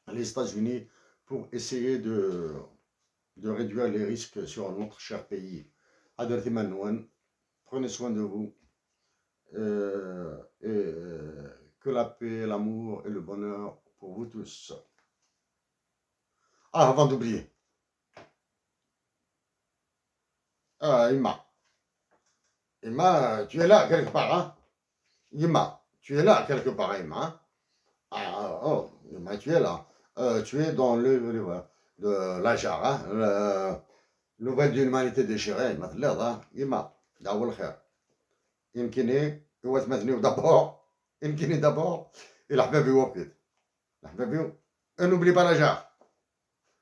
les États-Unis, pour essayer de réduire les risques sur notre cher pays. Hadrati Manouane, prenez soin de vous. Que la paix, l'amour et le bonheur pour vous tous. Ah, avant d'oublier, Ima, tu es là quelque part, hein? Ima, tu es là quelque part, Ima, hein? Ah, oh, Ima, tu es là. Tu es dans de la jarre, hein? Nouvelle d'une humanité déchirée, Ima, hein? Ima, d'awal khair. يمكن هو تمثني دابور يمكن دابور الحبابي وقت الحبابي نوبلي با لا جار